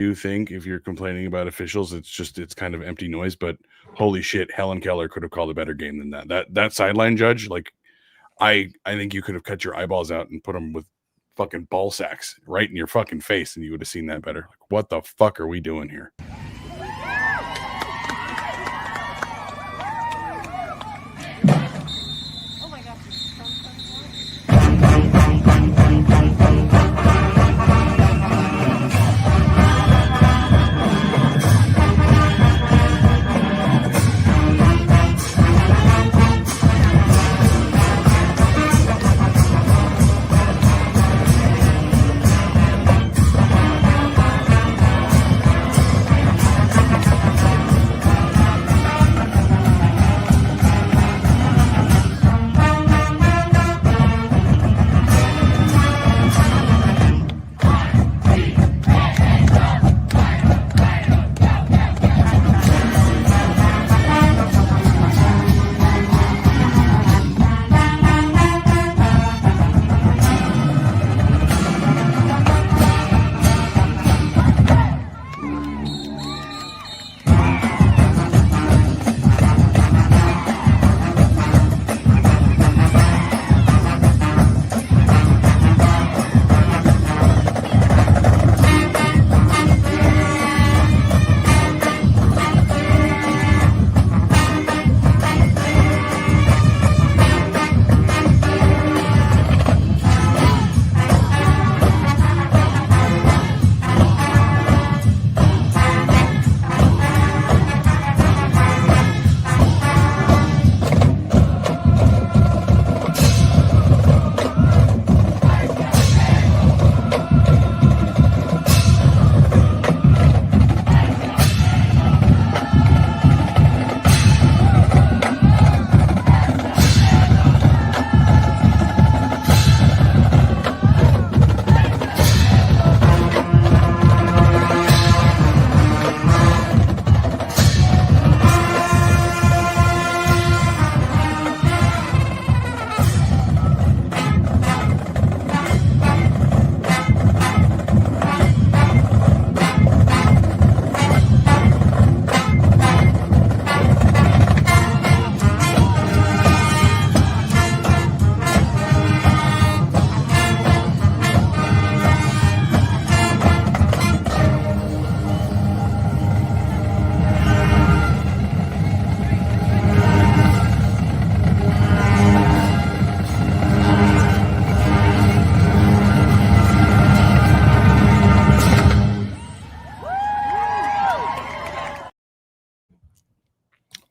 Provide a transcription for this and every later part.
do think if you're complaining about officials, it's kind of empty noise. But holy shit, Helen Keller could have called a better game than that. That sideline judge, like I think you could have cut your eyeballs out and put them with fucking ball sacks right in your fucking face, and you would have seen that better. Like, what the fuck are we doing here?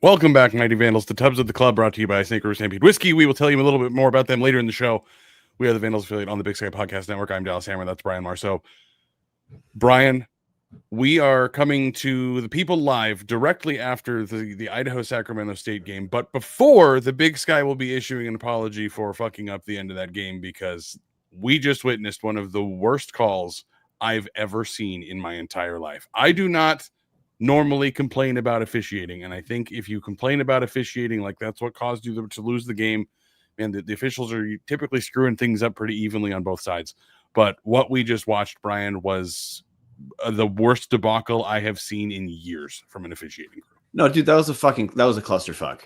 Welcome back, Mighty Vandals, to Tubs of the Club, brought to you by Snake River Stampede Whisky. We will tell you a little bit more about them later in the show. We are the Vandals affiliate on the Big Sky Podcast Network. I'm Dallas Hammer. That's Brian Marceau. Brian, we are coming to the people live directly after the Idaho-Sacramento State game, but before, the Big Sky will be issuing an apology for fucking up the end of that game, because we just witnessed one of the worst calls I've ever seen in my entire life. I do not normally complain about officiating, and I think if you complain about officiating, like that's what caused you to lose the game, and the officials are typically screwing things up pretty evenly on both sides. But what we just watched, Brian, was the worst debacle I have seen in years from an officiating crew. No, dude, that was a clusterfuck.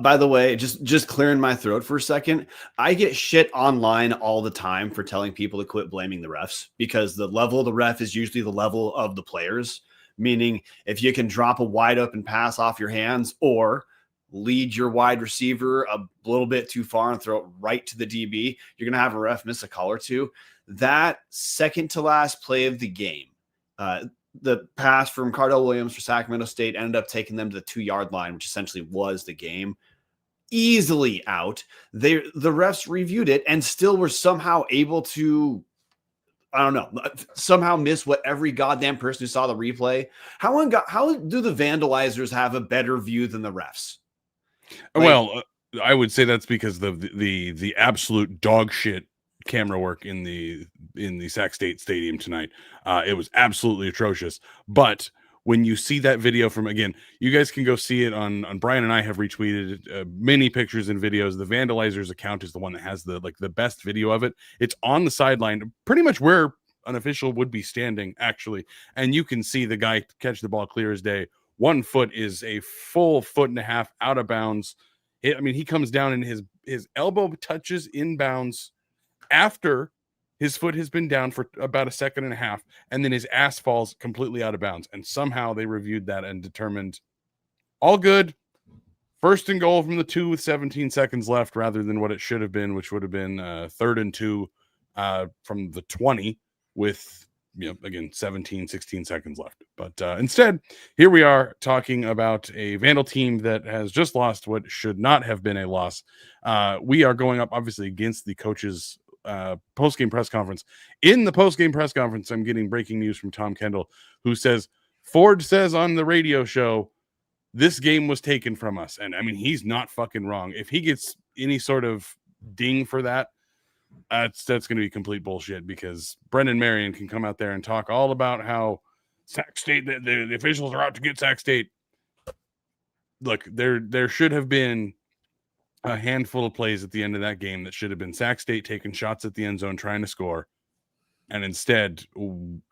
By the way, just clearing my throat for a second. I get shit online all the time for telling people to quit blaming the refs, because the level of the ref is usually the level of the players. Meaning, if you can drop a wide open pass off your hands or lead your wide receiver a little bit too far and throw it right to the DB, you're going to have a ref miss a call or two. That second to last play of the game, the pass from Cardell Williams for Sacramento State ended up taking them to the 2-yard line, which essentially was the game. Easily out. The refs reviewed it and still were somehow able to, I don't know, somehow miss what every goddamn person who saw the replay. How do the vandalizers have a better view than the refs? Well, I would say that's because the absolute dog shit camera work in the Sac State Stadium tonight. It was absolutely atrocious. But when you see that video from, again, you guys can go see it on Brian and I have retweeted many pictures and videos. The Vandalizers account is the one that has the best video of it. It's on the sideline, pretty much where an official would be standing actually, and you can see the guy catch the ball clear as day. 1 foot is a full 1.5 feet out of bounds. He comes down and his elbow touches inbounds after his foot has been down for about 1.5 seconds, and then his ass falls completely out of bounds. And somehow they reviewed that and determined all good. 1st and goal from the 2 with 17 seconds left, rather than what it should have been, which would have been 3rd and 2 from the 20 with, again, 16 seconds left. But instead, here we are talking about a Vandal team that has just lost what should not have been a loss. We are going up, obviously, against the coaches' post-game press conference. In the post-game press conference, I'm getting breaking news from Tom Kendall, who says, Ford says on the radio show, this game was taken from us. And he's not fucking wrong. If he gets any sort of ding for that, that's going to be complete bullshit, because Brendan Marion can come out there and talk all about how Sac State, the officials are out to get Sac State. Look, there should have been a handful of plays at the end of that game that should have been Sac State taking shots at the end zone trying to score, and instead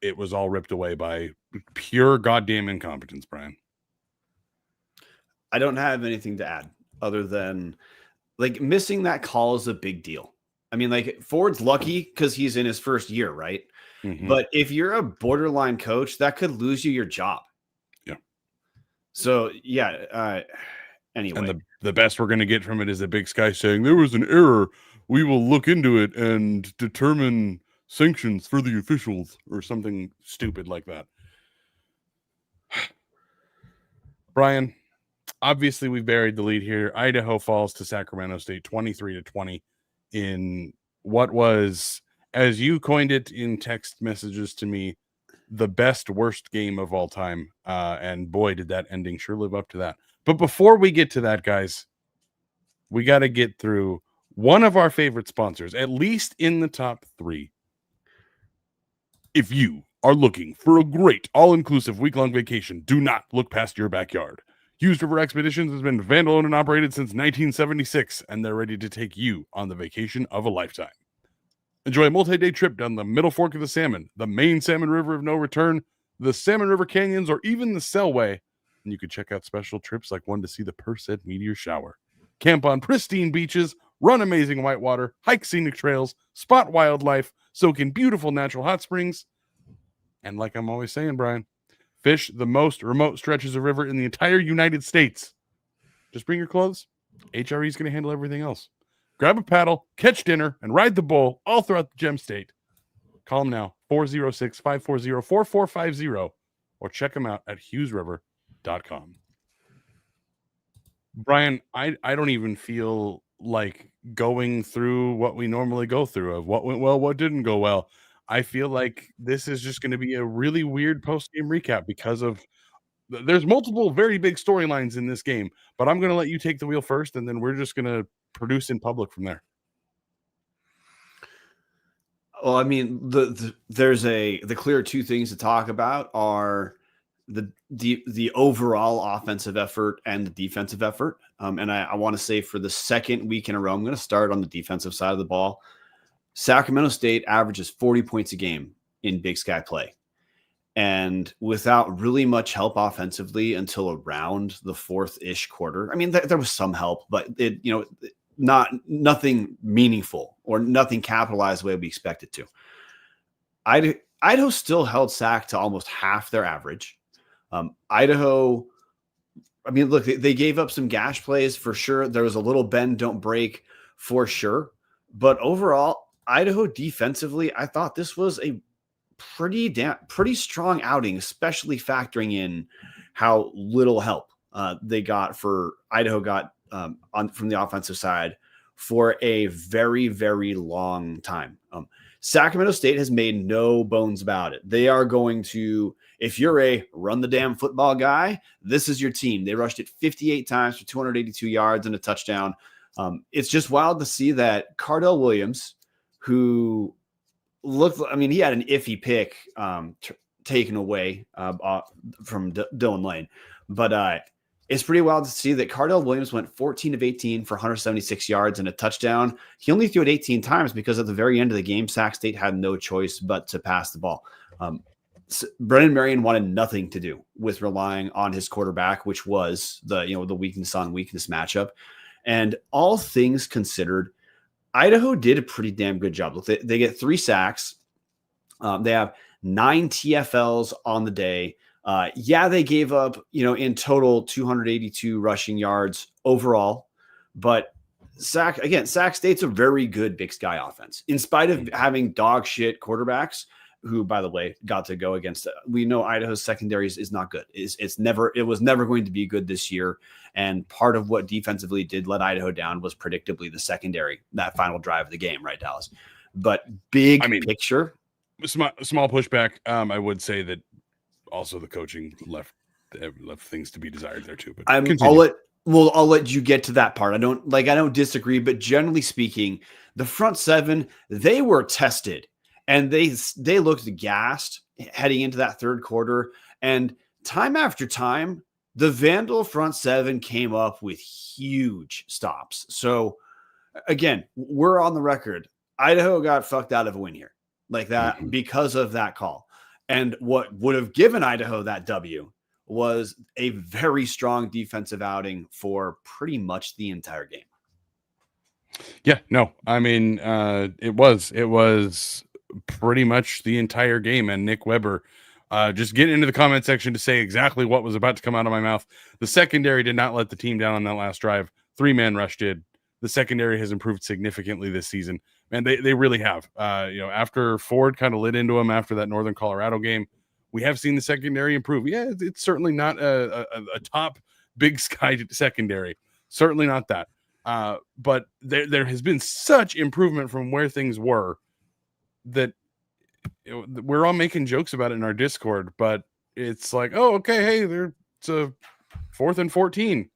it was all ripped away by pure goddamn incompetence, Brian. I don't have anything to add other than, missing that call is a big deal. Ford's lucky because he's in his first year, right? Mm-hmm. But if you're a borderline coach, that could lose you your job. Yeah. So, yeah. Anyway. And the best we're going to get from it is the Big Sky saying, there was an error. We will look into it and determine sanctions for the officials, or something stupid like that. Brian, obviously we've buried the lead here. Idaho falls to Sacramento State 23-20 in what was, as you coined it in text messages to me, the best worst game of all time. And boy, did that ending sure live up to that. But before we get to that, guys, we got to get through one of our favorite sponsors, at least in the top 3. If you are looking for a great all-inclusive week-long vacation, do not look past your backyard. Hughes River Expeditions has been Vandal owned and operated since 1976, and they're ready to take you on the vacation of a lifetime. Enjoy a multi-day trip down the Middle Fork of the Salmon, the main Salmon River of no return, the Salmon River Canyons, or even the Selway. And you can check out special trips like one to see the Perseid meteor shower. Camp on pristine beaches, run amazing whitewater, hike scenic trails, spot wildlife, soak in beautiful natural hot springs. And like I'm always saying, Brian, fish the most remote stretches of river in the entire United States. Just bring your clothes. HRE is going to handle everything else. Grab a paddle, catch dinner, and ride the bull all throughout the Gem State. Call them now, 406-540-4450, or check them out at hughesriver.com. Brian, I don't even feel like going through what we normally go through of what went well, what didn't go well. I feel like this is just going to be a really weird post-game recap because of there's multiple very big storylines in this game, but I'm going to let you take the wheel first, and then we're just going to produce in public from there. Well, there's the clear 2 things to talk about are the overall offensive effort and the defensive effort. And I want to say for the second week in a row, I'm going to start on the defensive side of the ball. Sacramento State averages 40 points a game in Big Sky play. And without really much help offensively until around the 4th-ish quarter. There was some help, but nothing meaningful or nothing capitalized the way we expected to. Idaho still held Sac to almost half their average. Idaho, look, they gave up some gash plays for sure. There was a little bend, don't break for sure. But overall, Idaho defensively, I thought this was a pretty strong outing, especially factoring in how little help Idaho got from the offensive side for a very, very long time. Sacramento State has made no bones about it. They are going to, if you're a run the damn football guy, this is your team. They rushed it 58 times for 282 yards and a touchdown. It's just wild to see that Cardell Williams, who looked, he had an iffy pick taken away from Dylan Lane, but It's pretty wild to see that Cardell Williams went 14 of 18 for 176 yards and a touchdown. He only threw it 18 times because at the very end of the game, Sac State had no choice but to pass the ball. Brennan Marion wanted nothing to do with relying on his quarterback, which was the weakness on weakness matchup. And all things considered, Idaho did a pretty damn good job. Look, they get 3 sacks. They have 9 TFLs on the day. They gave up, in total 282 rushing yards overall, but Sac State's a very good Big Sky offense, in spite of having dog shit quarterbacks who, by the way, got to go against. We know Idaho's secondary is not good. It was never going to be good this year. And part of what defensively did let Idaho down was predictably the secondary, that final drive of the game, right, Dallas? But picture. Small pushback. I would say that also the coaching left things to be desired there too. But I'll let you get to that part. I don't disagree, but generally speaking, the front seven, they were tested and they looked gassed heading into that third quarter. And time after time, the Vandal front seven came up with huge stops. So again, we're on the record. Idaho got fucked out of a win here like that because of that call. And what would have given Idaho that W was a very strong defensive outing for pretty much the entire game. Yeah, no, I mean, it was pretty much the entire game. And Nick Weber, just get into the comment section to say exactly what was about to come out of my mouth. The secondary did not let the team down on that last drive. 3-man rush did. The secondary has improved significantly this season. And they really have. After Ford kind of lit into them after that Northern Colorado game, we have seen the secondary improve. Yeah, it's certainly not a top Big Sky secondary. Certainly not that. But there has been such improvement from where things were that we're all making jokes about it in our Discord. But it's like, oh, okay, hey, it's a 4th and 14.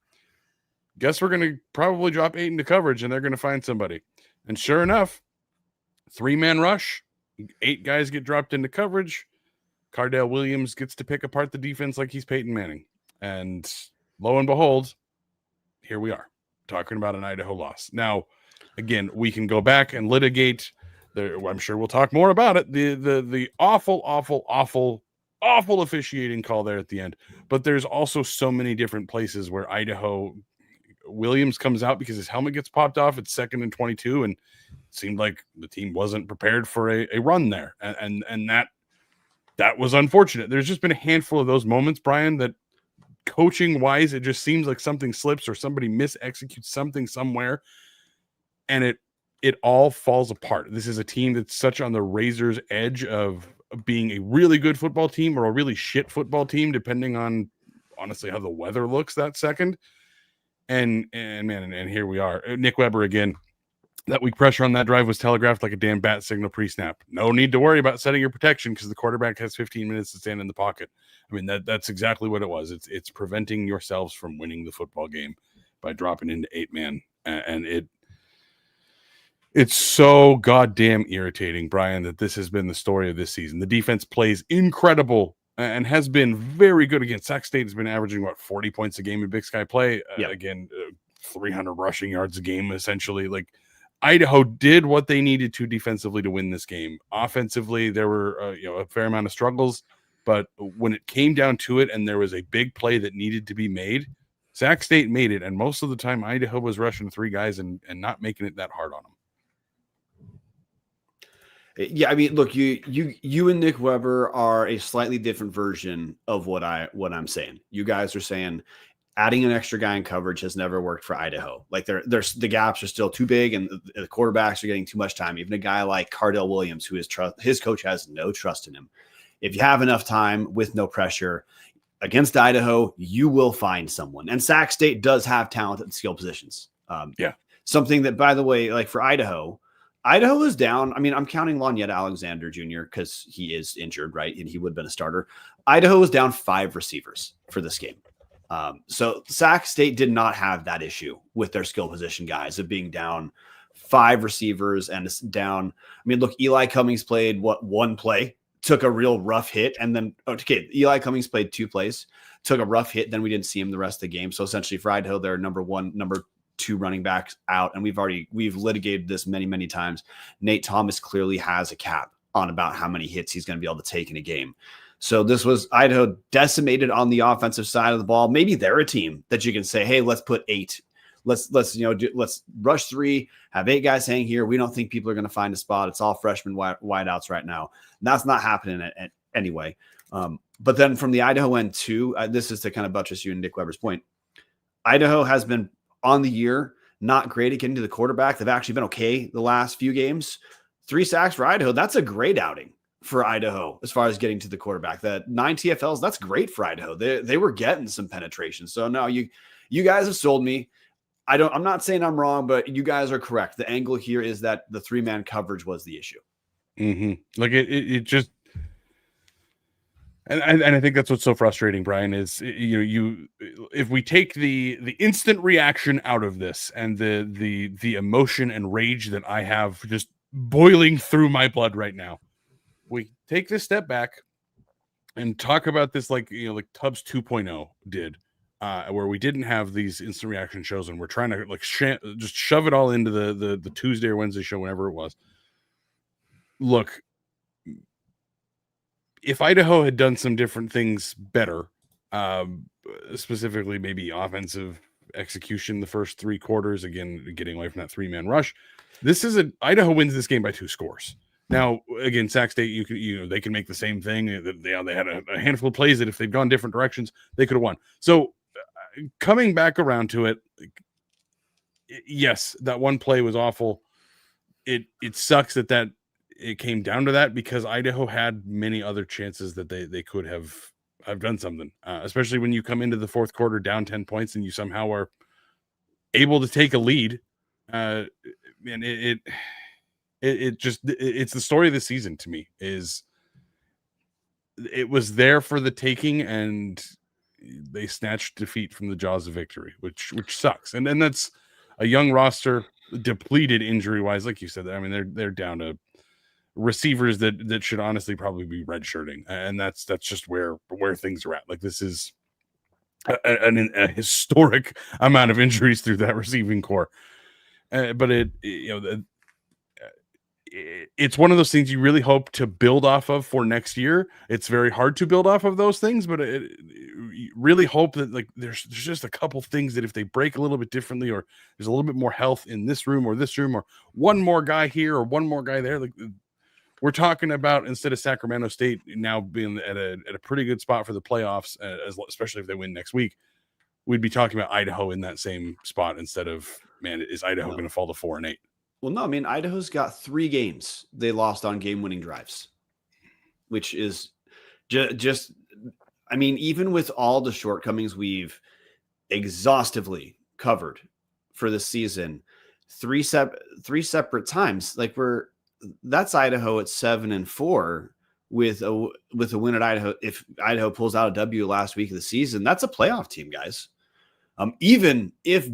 Guess we're going to probably drop 8 into coverage, and they're going to find somebody. And sure enough, 3-man rush, 8 guys get dropped into coverage. Cardell Williams gets to pick apart the defense like he's Peyton Manning. And lo and behold, here we are talking about an Idaho loss. Now, again, we can go back and litigate. I'm sure we'll talk more about it. The awful officiating call there at the end. But there's also so many different places where Idaho Williams comes out because his helmet gets popped off. It's 2nd and 22, and it seemed like the team wasn't prepared for a run there, and that was unfortunate. There's just been a handful of those moments, Brian, that coaching wise, it just seems like something slips or somebody mis-executes something somewhere, and it all falls apart. This is a team that's such on the razor's edge of being a really good football team or a really shit football team, depending on honestly how the weather looks that second. And here we are. Nick Weber again. That weak pressure on that drive was telegraphed like a damn bat signal pre-snap. No need to worry about setting your protection because the quarterback has 15 minutes to stand in the pocket. I mean, that's exactly what it was. It's preventing yourselves from winning the football game by dropping into 8-man. And it's so goddamn irritating, Brian, that this has been the story of this season. The defense plays incredible and has been very good against Sac State. Has been averaging 40 points a game in Big Sky play. Again, 300 rushing yards a game, essentially. Like Idaho did what they needed to defensively to win this game. Offensively, there were a fair amount of struggles, but when it came down to it, and there was a big play that needed to be made, Sac State made it, and most of the time Idaho was rushing 3 guys and not making it that hard on them. Yeah, I mean, look, you and Nick Weber are a slightly different version of what I'm saying. You guys are saying adding an extra guy in coverage has never worked for Idaho. Like the gaps are still too big, and the quarterbacks are getting too much time. Even a guy like Cardell Williams, who his coach has no trust in him. If you have enough time with no pressure against Idaho, you will find someone. And Sac State does have talent at skill positions. Something that, by the way, like for Idaho is down. I mean, I'm counting Lanieta Alexander Jr. because he is injured, right? And he would have been a starter. Idaho was down 5 receivers for this game. So Sac State did not have that issue with their skill position guys of being down 5 receivers and it's down. I mean, look, Eli Cummings played 1 play took a real rough hit, and then Eli Cummings played 2 plays, took a rough hit, then we didn't see him the rest of the game. So essentially for Idaho, they're number 1, number 2 running backs out, and we've litigated this many times. Nate Thomas clearly has a cap on about how many hits he's going to be able to take in a game. So this was Idaho decimated on the offensive side of the ball. Maybe they're a team that you can say, hey, let's put 8. Let's rush 3, have 8 guys hang here. We don't think people are going to find a spot. It's all freshman wideouts right now. That's not happening anyway. But then from the Idaho end too, this is to kind of buttress you and Nick Weber's point. Idaho has been on the year not great at getting to the quarterback. They've actually been okay the last few games. 3 sacks for Idaho. That's a great outing for Idaho as far as getting to the quarterback. That 9 TFLs, that's great for Idaho. They were getting some penetration. So no, you guys have sold me. I'm not saying I'm wrong, but you guys are correct. The angle here is that the 3-man coverage was the issue. Mm-hmm. Like it just, and I think that's what's so frustrating, Brian, is if we take the instant reaction out of this and the emotion and rage that I have just boiling through my blood right now, we take this step back and talk about this like Tubbs 2.0 did. Where we didn't have these instant reaction shows, and we're trying to just shove it all into the Tuesday or Wednesday show, whenever it was. Look, if Idaho had done some different things better, specifically maybe offensive execution the first 3 quarters, again, getting away from that 3-man rush, Idaho wins this game by 2 scores. Now, again, Sac State, they can make the same thing. They had a handful of plays that if they'd gone different directions, they could have won. So coming back around to it, yes, that one play was awful. It sucks that it came down to that, because Idaho had many other chances that they could have done something, especially when you come into the 4th quarter down 10 points and you somehow are able to take a lead. And it's the story of the season to me. Is it was there for the taking, and they snatched defeat from the jaws of victory, which sucks. And then that's a young roster, depleted injury wise, like you said. I mean, they're down to receivers that should honestly probably be redshirting, and that's just where things are at. Like, this is a historic amount of injuries through that receiving core. But it's one of those things you really hope to build off of for next year. It's very hard to build off of those things, but you really hope that there's just a couple things that if they break a little bit differently, or there's a little bit more health in this room, or one more guy here or one more guy there, like we're talking about, instead of Sacramento State now being at a pretty good spot for the playoffs, especially if they win next week, we'd be talking about Idaho in that same spot instead of, man, is Idaho going to fall to 4-8? Well, no, I mean, Idaho's got 3 games they lost on game-winning drives, which is just, I mean, even with all the shortcomings we've exhaustively covered for the season, 3 separate times, that's Idaho at 7-4 with a win at Idaho. If Idaho pulls out a W last week of the season, that's a playoff team, guys. Even if.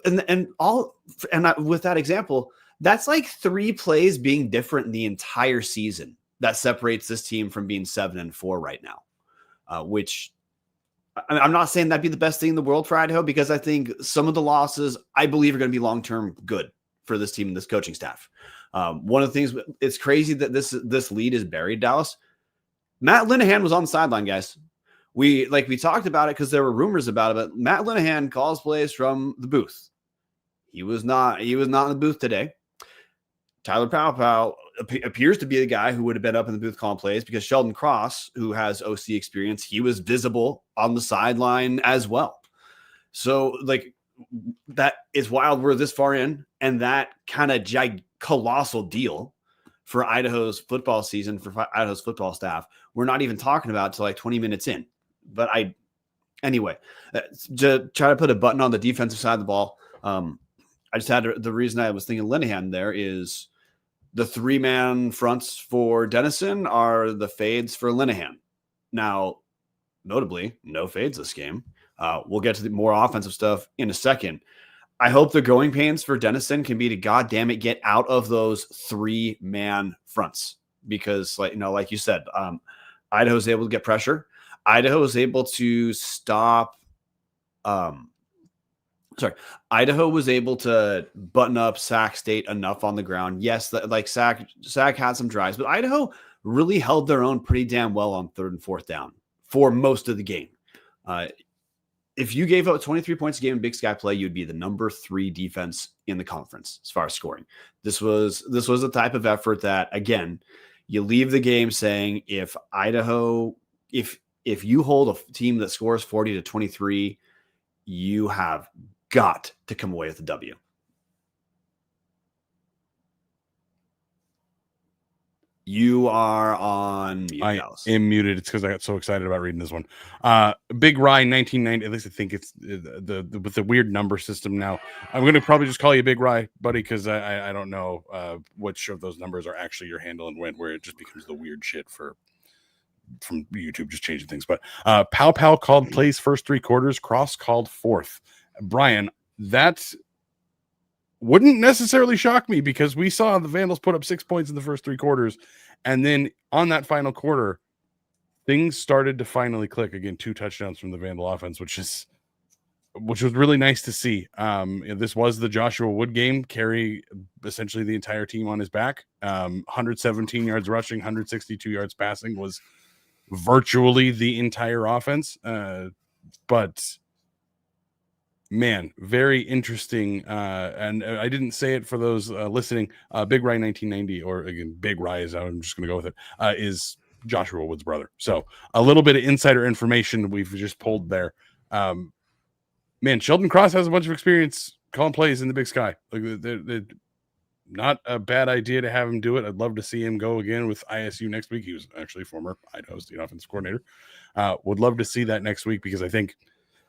With that example, that's like 3 plays being different in the entire season that separates this team from being 7-4 right now. Which I'm not saying that'd be the best thing in the world for Idaho, because I think some of the losses I believe are going to be long-term good for this team and this coaching staff. One of the things, it's crazy that this lead is buried, Dallas. Matt Linehan was on the sideline, guys. We talked about it because there were rumors about it, but Matt Linehan calls plays from the booth. He was not in the booth today. Tyler Powell appears to be the guy who would have been up in the booth calling plays, because Sheldon Cross, who has OC experience, he was visible on the sideline as well. So that is wild. We're this far in, and that kind of colossal deal for Idaho's football season, for Idaho's football staff, we're not even talking about till 20 minutes in. But anyway, to try to put a button on the defensive side of the ball, I just had the reason I was thinking Linehan there is the 3-man fronts for Denison are the fades for Linehan. Now, notably, no fades this game. We'll get to the more offensive stuff in a second. I hope the growing pains for Denison can be to, goddamn it, get out of those 3-man fronts. because, like you said, Idaho was able to get pressure. Idaho was able to stop. Idaho was able to button up Sac State enough on the ground. Yes, like Sac had some drives, but Idaho really held their own pretty damn well on 3rd and 4th down for most of the game. If you gave up 23 points a game in Big Sky play, you'd be the number 3 defense in the conference as far as scoring. This was a type of effort that, again, you leave the game saying, if Idaho, if you hold a team that scores 40 to 23, you have got to come away with a W. You are on mute, I Dallas. am muted. It's because I got so excited about reading this one. Big Rye 1990. At least I think it's with the weird number system now. I'm going to probably just call you Big Rye, buddy, because I don't know which of those numbers are actually your handle and when, where it just becomes the weird shit from YouTube just changing things. But Pow Pow called plays first 3 quarters, Cross called 4th. Brian, that wouldn't necessarily shock me because we saw the Vandals put up 6 points in the first 3 quarters. And then on that final quarter, things started to finally click. Again, 2 touchdowns from the Vandal offense, which was really nice to see. This was the Joshua Wood game, carry essentially the entire team on his back. 117 yards rushing, 162 yards passing was virtually the entire offense. But man, very interesting. And I didn't say it for those listening. Big Rye 1990, or again, Big Rye is out. I'm just going to go with it. Is Joshua Wood's brother. So a little bit of insider information we've just pulled there. Man, Sheldon Cross has a bunch of experience calling plays in the Big Sky. Like, they're not a bad idea to have him do it. I'd love to see him go again with ISU next week. He was actually former Idaho State offensive coordinator. Would love to see that next week because I think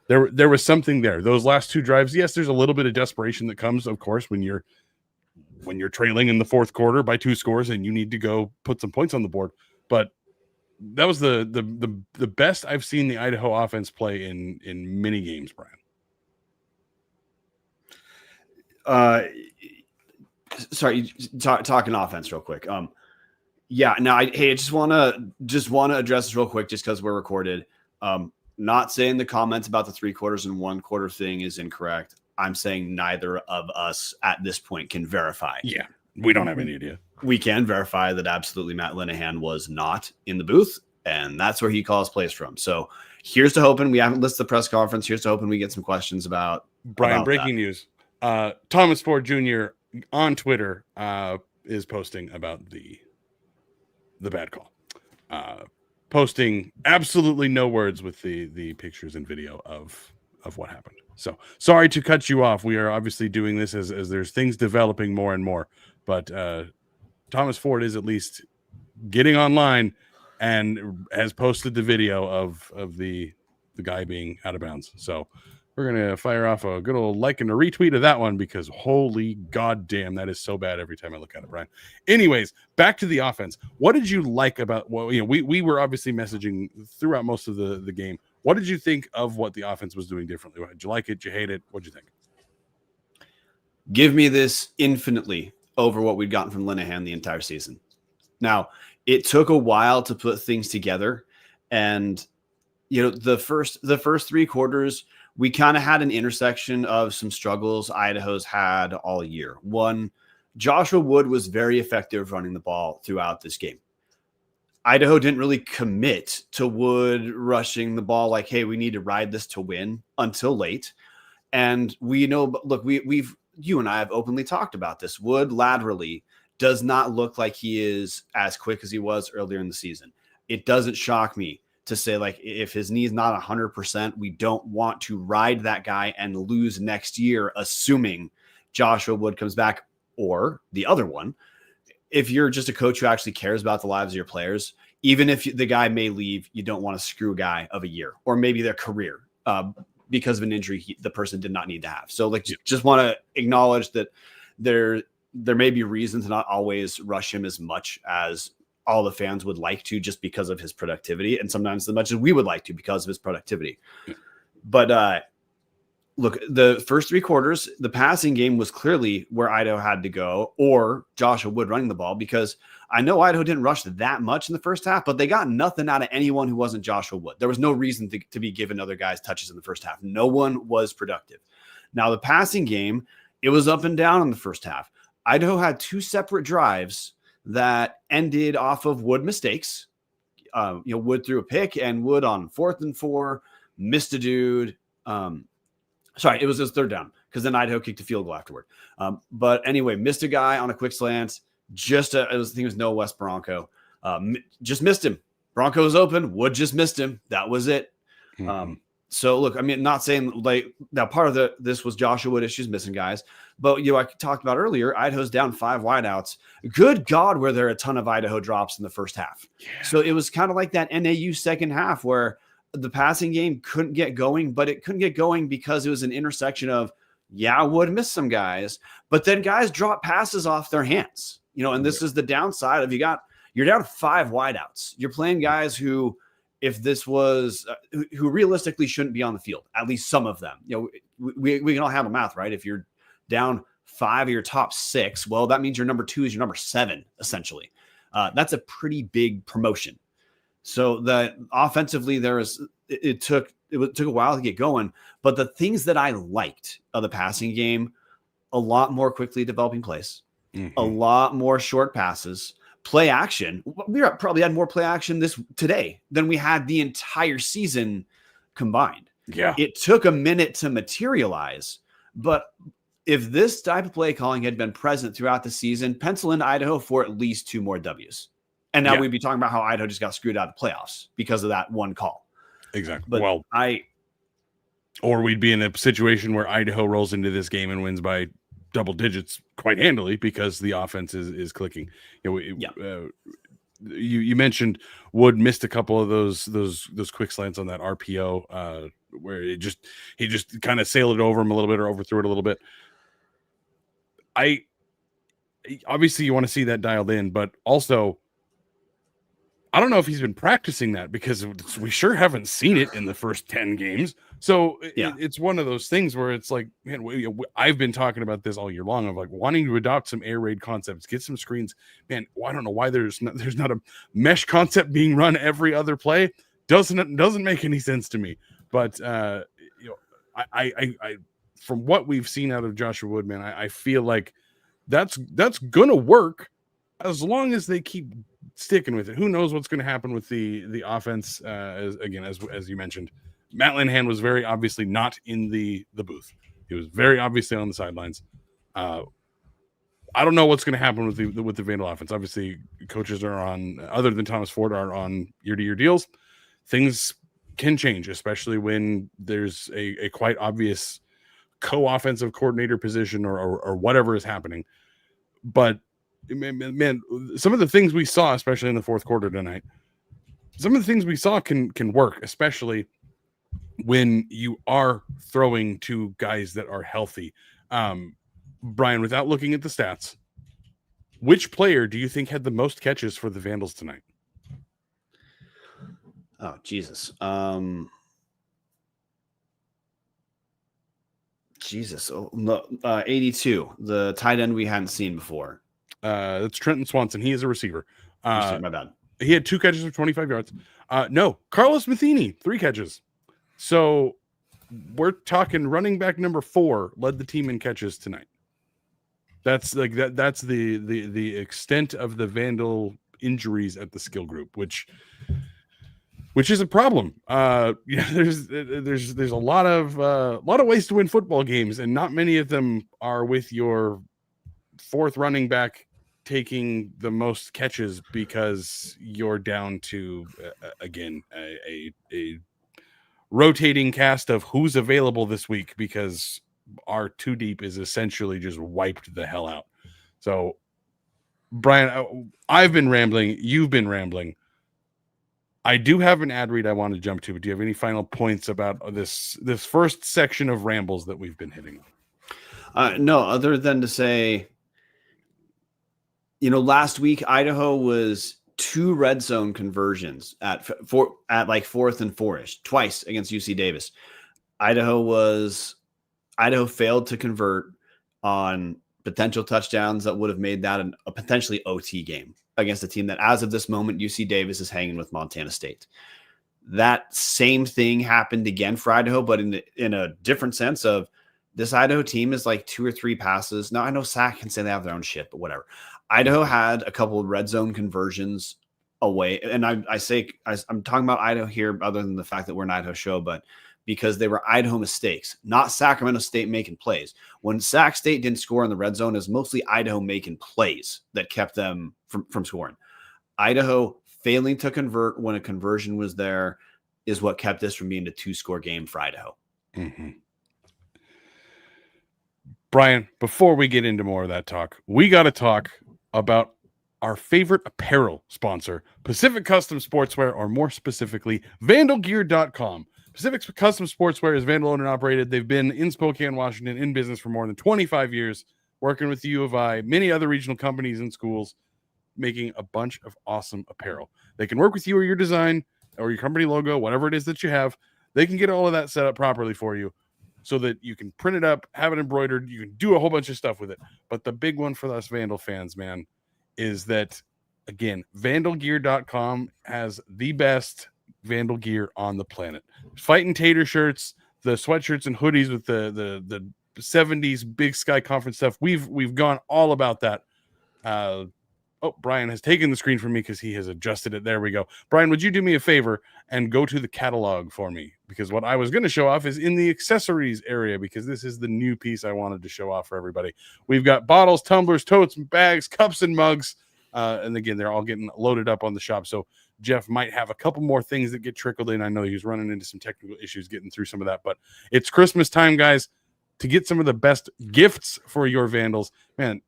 there was something there. Those last 2 drives, yes, there's a little bit of desperation that comes, of course, when you're trailing in the 4th quarter by 2 scores and you need to go put some points on the board. But that was the best I've seen the Idaho offense play in many games, Brian. Sorry, talking offense real quick. Yeah, now I just want to address this real quick just because we're recorded. Not saying the comments about the 3 quarters and 1 quarter thing is incorrect. I'm saying neither of us at this point can verify. Yeah, we don't have any idea. We can verify that absolutely Matt Linehan was not in the booth, and that's where he calls plays from. So here's to hoping. We haven't listed the press conference. Here's to hoping we get some questions about Brian. Breaking news. Thomas Ford Jr. on Twitter is posting about the bad call. Posting absolutely no words with the pictures and video of what happened. So sorry to cut you off. We are obviously doing this as there's things developing more and more. But Thomas Ford is at least getting online and has posted the video of the guy being out of bounds. So we're going to fire off a good old like and a retweet of that one because holy goddamn, that is so bad every time I look at it, Brian. Anyways, back to the offense. What did you like about we were obviously messaging throughout most of the game. What did you think of what the offense was doing differently? Did you like it? Did you hate it? What did you think? Give me this infinitely over what we'd gotten from Linehan the entire season. Now, it took a while to put things together. And, the first 3 quarters, we kind of had an intersection of some struggles Idaho's had all year. One, Joshua Wood was very effective running the ball throughout this game. Idaho didn't really commit to Wood rushing the ball like, hey, we need to ride this to win until late. And we know, look, you and I have openly talked about this. Wood laterally does not look like he is as quick as he was earlier in the season. It doesn't shock me to say, like, if his knee's not 100%, we don't want to ride that guy and lose next year, assuming Joshua Wood comes back. Or the other one, if you're just a coach who actually cares about the lives of your players, even if the guy may leave, you don't want to screw a guy of a year or maybe their career because of an injury the person did not need to have. So, like, just want to acknowledge that there may be reasons to not always rush him as much as all the fans would like to, just because of his productivity, and sometimes as much as we would like to because of his productivity. But look, the first 3 quarters, the passing game was clearly where Idaho had to go, or Joshua Wood running the ball, because I know Idaho didn't rush that much in the first half, but they got nothing out of anyone who wasn't Joshua Wood. There was no reason to be giving other guys touches in the first half. No one was productive. Now, the passing game, it was up and down in the first half. Idaho had 2 separate drives that ended off of Wood mistakes. Wood threw a pick, and Wood on 4th and 4 missed a dude. Sorry, it was his 3rd down, because then Idaho kicked a field goal afterward. But anyway, missed a guy on a quick slant. I think it was Noah West Bronco. Just missed him. Bronco was open. Wood just missed him. That was it. Mm-hmm. So look, I mean, not saying like now part of this was Joshua Wood issues, missing guys, but I talked about earlier, Idaho's down 5 wideouts. Good God, were there a ton of Idaho drops in the first half. Yeah. So it was kind of like that NAU second half where the passing game couldn't get going, but it couldn't get going because it was an intersection of, Wood missed some guys, but then guys drop passes off their hands, and this is the downside of you're down 5 wideouts. You're playing guys who, if this was who realistically shouldn't be on the field, at least some of them, we can all have a math, right? If you're down 5 of your top 6, well, that means your number 2 is your number 7, essentially. That's a pretty big promotion. So that offensively, it took a while to get going, but the things that I liked of the passing game, a lot more quickly developing plays, a lot more short passes, play action. We probably had more play action today than we had the entire season combined. Yeah. It took a minute to materialize, but if this type of play calling had been present throughout the season, pencil in Idaho for at least 2 more W's. And now we'd be talking about how Idaho just got screwed out of the playoffs because of that one call. Exactly. But or we'd be in a situation where Idaho rolls into this game and wins by double digits quite handily because the offense is clicking. You mentioned Wood missed a couple of those quick slants on that RPO where he just kind of sailed it over him a little bit or overthrew it a little bit. Obviously you want to see that dialed in, but also I don't know if he's been practicing that because we sure haven't seen it in the first 10 games. So it's one of those things where it's like, man, I've been talking about this all year long of like wanting to adopt some air raid concepts, get some screens. Man, I don't know why there's not a mesh concept being run every other play. Doesn't make any sense to me. But I from what we've seen out of Joshua Wood, man, I feel like that's gonna work as long as they keep sticking with it. Who knows what's going to happen with the offense? As you mentioned, Matt Linehan was very obviously not in the booth. He was very obviously on the sidelines. I don't know what's going to happen with the Vandal offense. Obviously, coaches are on, other than Thomas Ford, are on year-to-year deals. Things can change, especially when there's a quite obvious co-offensive coordinator position or whatever is happening. But man, some of the things we saw, especially in the fourth quarter tonight, some of the things we saw can work, especially when you are throwing to guys that are healthy. Brian, without looking at the stats, which player do you think had the most catches for the Vandals tonight? Oh, Jesus. 82, the tight end we hadn't seen before. That's Trenton Swanson. He is a receiver. My bad. He had 2 catches for 25 yards. No, Carlos Matheny, 3 catches. So we're talking running back number 4 led the team in catches tonight. That's like that. That's the extent of the Vandal injuries at the skill group, which is a problem. There's a lot of ways to win football games, and not many of them are with your 4th running back taking the most catches because you're down to a rotating cast of who's available this week because our 2 deep is essentially just wiped the hell out. So, Brian, I've been rambling. You've been rambling. I do have an ad read I want to jump to, but do you have any final points about this first section of rambles that we've been hitting? No, other than to say, last week Idaho was 2 red zone conversions at like 4th and 4-ish, twice against UC Davis. Idaho was Idaho failed to convert on potential touchdowns that would have made that a potentially OT game against a team that, as of this moment, UC Davis is hanging with Montana State. That same thing happened again for Idaho, but in a different sense of this Idaho team is like 2 or 3 passes. Now, I know Sac can say they have their own shit, but whatever. Idaho had a couple of red zone conversions away. And I'm talking about Idaho here, other than the fact that we're an Idaho show, but because they were Idaho mistakes, not Sacramento State making plays. When Sac State didn't score in the red zone, it was mostly Idaho making plays that kept them from scoring. Idaho failing to convert when a conversion was there is what kept this from being a 2-score game for Idaho. Mm-hmm. Brian, before we get into more of that talk, we got to talk about our favorite apparel sponsor, Pacific Custom Sportswear, or more specifically, vandalgear.com. Pacific Custom Sportswear is Vandal owned and operated. They've been in Spokane, Washington, in business for more than 25 years, working with the U of I, many other regional companies and schools, making a bunch of awesome apparel. They can work with you or your design or your company logo, whatever it is that you have. They can get all of that set up properly for you so that you can print it up, have it embroidered. You can do a whole bunch of stuff with it. But the big one for us Vandal fans, man, is that, again, vandalgear.com has the best Vandal gear on the planet. Fighting Tater shirts, the sweatshirts and hoodies with the 70s Big Sky Conference stuff. We've gone all about that. Brian has taken the screen from me because he has adjusted it. There we go. Brian, would you do me a favor and go to the catalog for me? Because what I was going to show off is in the accessories area, because this is the new piece I wanted to show off for everybody. We've got bottles, tumblers, totes, bags, cups, and mugs. And again, they're all getting loaded up on the shop. So Jeff might have a couple more things that get trickled in. I know he's running into some technical issues getting through some of that, but it's Christmas time, guys, to get some of the best gifts for your Vandals. Man,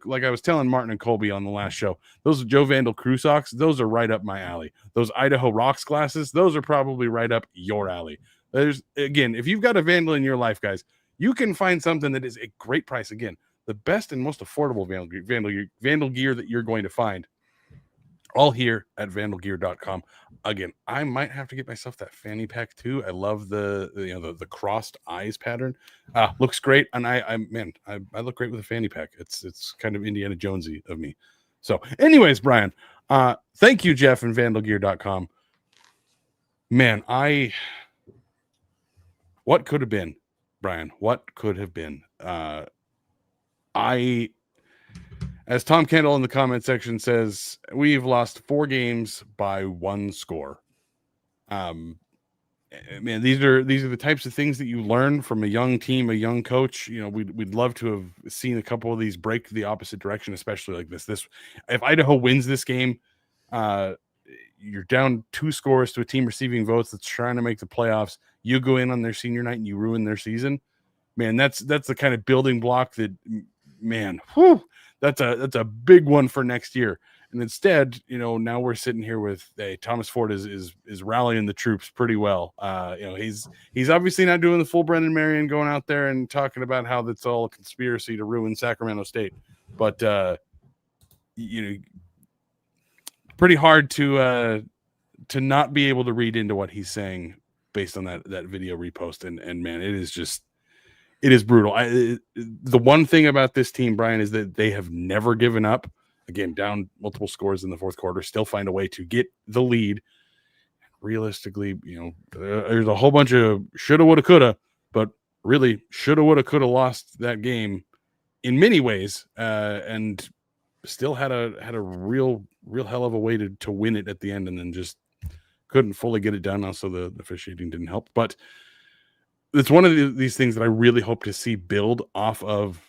like I was telling Martin and Colby on the last show, those Joe Vandal crew socks, those are right up my alley. Those Idaho Rocks glasses, those are probably right up your alley. Again, if you've got a Vandal in your life, guys, you can find something that is a great price. Again, the best and most affordable Vandal gear that you're going to find, all here at vandalgear.com. Again, I might have to get myself that fanny pack too. I love the crossed eyes pattern. Looks great, and I look great with a fanny pack. It's kind of Indiana Jonesy of me. So, anyways, Brian, thank you, Jeff, and vandalgear.com. Man, what could have been, Brian? What could have been? As Tom Kendall in the comment section says, we've lost 4 games by 1 score. Man, these are the types of things that you learn from a young team, a young coach. You know, we'd love to have seen a couple of these break the opposite direction, especially like this. If Idaho wins this game, you're down 2 scores to a team receiving votes that's trying to make the playoffs. You go in on their senior night and you ruin their season. Man, that's the kind of building block that, man, that's a big one for next year. And instead, now we're sitting here with Thomas Ford is rallying the troops pretty well. He's obviously not doing the full Brendan Marion going out there and talking about how that's all a conspiracy to ruin Sacramento State. But pretty hard to not be able to read into what he's saying based on that video repost. And man, it is brutal. The one thing about this team, Brian, is that they have never given up. Again, down multiple scores in the fourth quarter, still find a way to get the lead. Realistically, there's a whole bunch of shoulda, woulda, coulda, but really shoulda, woulda, coulda lost that game in many ways, and still had a real hell of a way to win it at the end, and then just couldn't fully get it done. Also, the officiating didn't help, but it's one of these things that I really hope to see build off of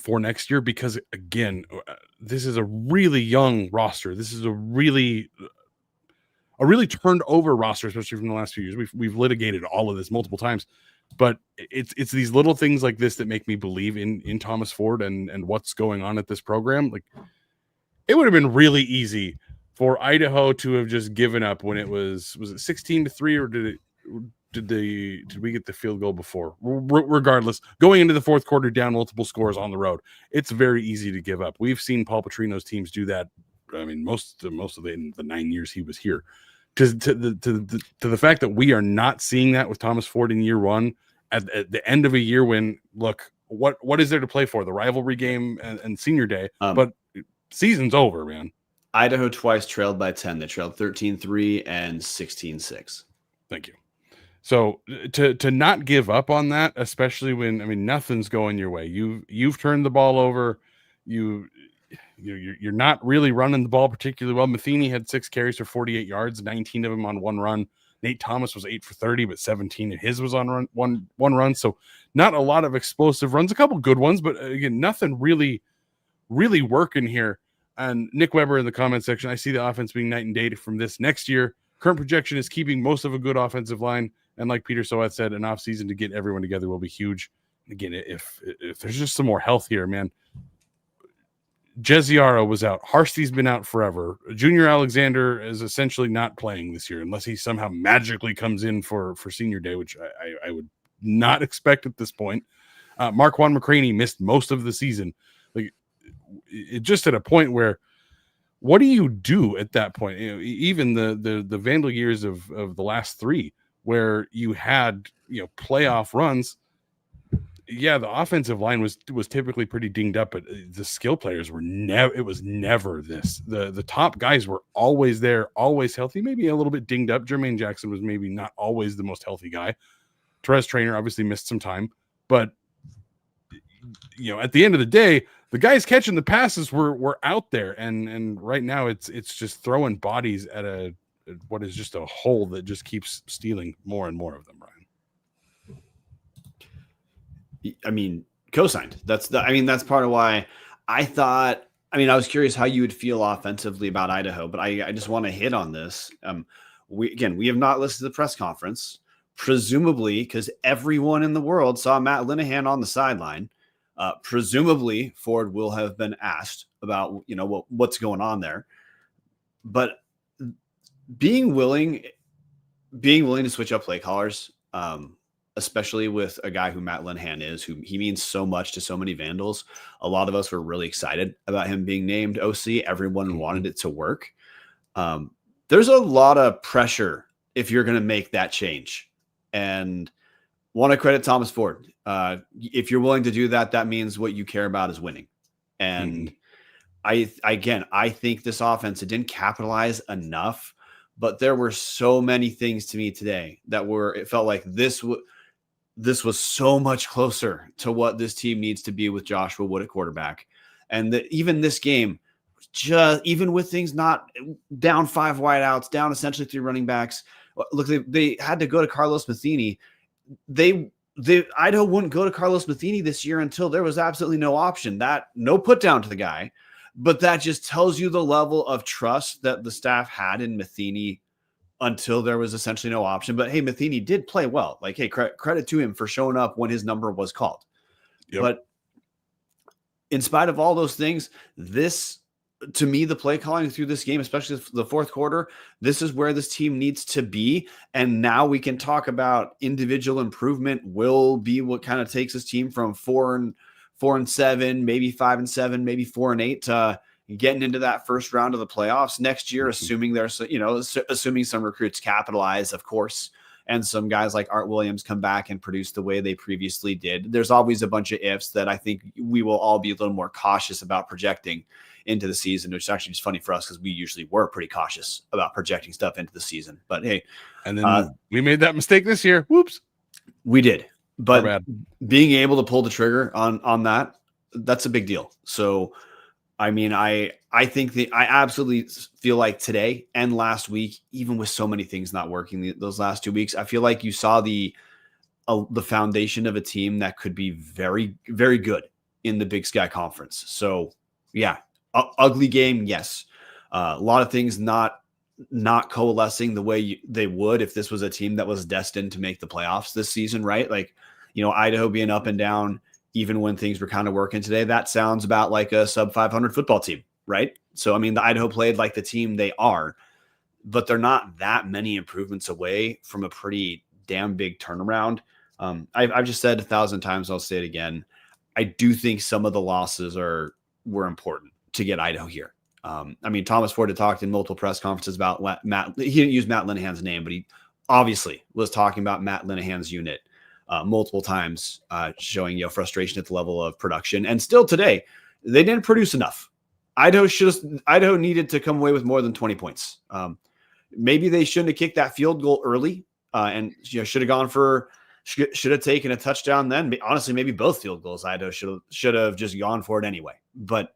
for next year, because again, this is a really young roster. This is a really turned over roster, especially from the last few years. We've litigated all of this multiple times, but it's these little things like this that make me believe in Thomas Ford and what's going on at this program. Like, it would have been really easy for Idaho to have just given up when it was it 16-3, or did we get the field goal before? Regardless, going into the fourth quarter down multiple scores on the road, it's very easy to give up. We've seen Paul Petrino's teams do that. I mean, most of the 9 years he was here. To the fact that we are not seeing that with Thomas Ford in year one at the end of a year when, look, what is there to play for? The rivalry game and senior day, but season's over, man. Idaho twice trailed by 10. They trailed 13-3 and 16-6. Thank you. So to not give up on that, especially when, I mean, nothing's going your way. You've turned the ball over. You're not really running the ball particularly well. Matheny had 6 carries for 48 yards, 19 of them on one run. Nate Thomas was 8 for 30, but 17 of his was on one run. So not a lot of explosive runs, a couple good ones, but again, nothing really working here. And Nick Weber in the comment section, I see the offense being night and day from this next year. Current projection is keeping most of a good offensive line. And like Peter Soat said, an offseason to get everyone together will be huge. Again, if there's just some more health here, man. Jesiaro was out. Harsty's been out forever. Junior Alexander is essentially not playing this year unless he somehow magically comes in for senior day, which I would not expect at this point. Marquand McCraney missed most of the season. Like, it just at a point where, what do you do at that point? You know, even the Vandal years of the last 3, where you had, you know, playoff runs. Yeah, the offensive line was typically pretty dinged up, but the skill players were never. It was never this. The top guys were always there, always healthy. Maybe a little bit dinged up. Jermaine Jackson was maybe not always the most healthy guy. Therese Traynor obviously missed some time, but you know, at the end of the day, the guys catching the passes were out there, and right now it's just throwing bodies at what is just a hole that just keeps stealing more and more of them, Ryan. I mean, co-signed. That's part of why I thought. I mean, I was curious how you would feel offensively about Idaho, but I just want to hit on this. We have not listened to the press conference, presumably because everyone in the world saw Matt Linehan on the sideline. Presumably, Ford will have been asked about, you know, what's going on there, but being willing to switch up play callers, especially with a guy who Matt Linehan is, who he means so much to so many Vandals. A lot of us were really excited about him being named OC. Everyone wanted it to work. There's a lot of pressure if you're going to make that change, and want to credit Thomas Ford. If you're willing to do that, that means what you care about is winning. And I think this offense, it didn't capitalize enough, but there were so many things to me today it felt like this was so much closer to what this team needs to be with Joshua Wood at quarterback. And that even this game, just even with things not down 5 wideouts, down essentially 3 running backs, look, they had to go to Carlos Matheny. Idaho wouldn't go to Carlos Matheny this year until there was absolutely no option. No put down to the guy, but that just tells you the level of trust that the staff had in Matheny until there was essentially no option. But hey, Matheny did play well. Like, hey, credit to him for showing up when his number was called. Yep. But in spite of all those things, to me, the play calling through this game, especially the fourth quarter, this is where this team needs to be. And now we can talk about individual improvement will be what kind of takes this team from 4-7, maybe 5-7, maybe 4-8 to getting into that first round of the playoffs next year, assuming assuming some recruits capitalize, of course, and some guys like Art Williams come back and produce the way they previously did. There's always a bunch of ifs that I think we will all be a little more cautious about projecting into the season, which is actually just funny for us because we usually were pretty cautious about projecting stuff into the season. But hey, and then we made that mistake this year. Whoops. We did. But being able to pull the trigger on that's a big deal. So, I mean, I think I absolutely feel like today and last week, even with so many things not working those last 2 weeks, I feel like you saw the foundation of a team that could be very, very good in the Big Sky Conference. So, yeah, ugly game, yes. A lot of things not coalescing the way they would if this was a team that was destined to make the playoffs this season, right? Like, you know, Idaho being up and down, even when things were kind of working today, that sounds about like a sub 500 football team, right? So, I mean, the Idaho played like the team they are, but they're not that many improvements away from a pretty damn big turnaround. I've just said 1,000 times, I'll say it again. I do think some of the losses were important to get Idaho here. I mean, Thomas Ford had talked in multiple press conferences about Matt. He didn't use Matt Linehan's name, but he obviously was talking about Matt Linehan's unit. multiple times, showing frustration at the level of production. And still today, they didn't produce enough. Idaho needed to come away with more than 20 points. Maybe they shouldn't have kicked that field goal early, and should have taken a touchdown then. Honestly, maybe both field goals Idaho should have just gone for it anyway. But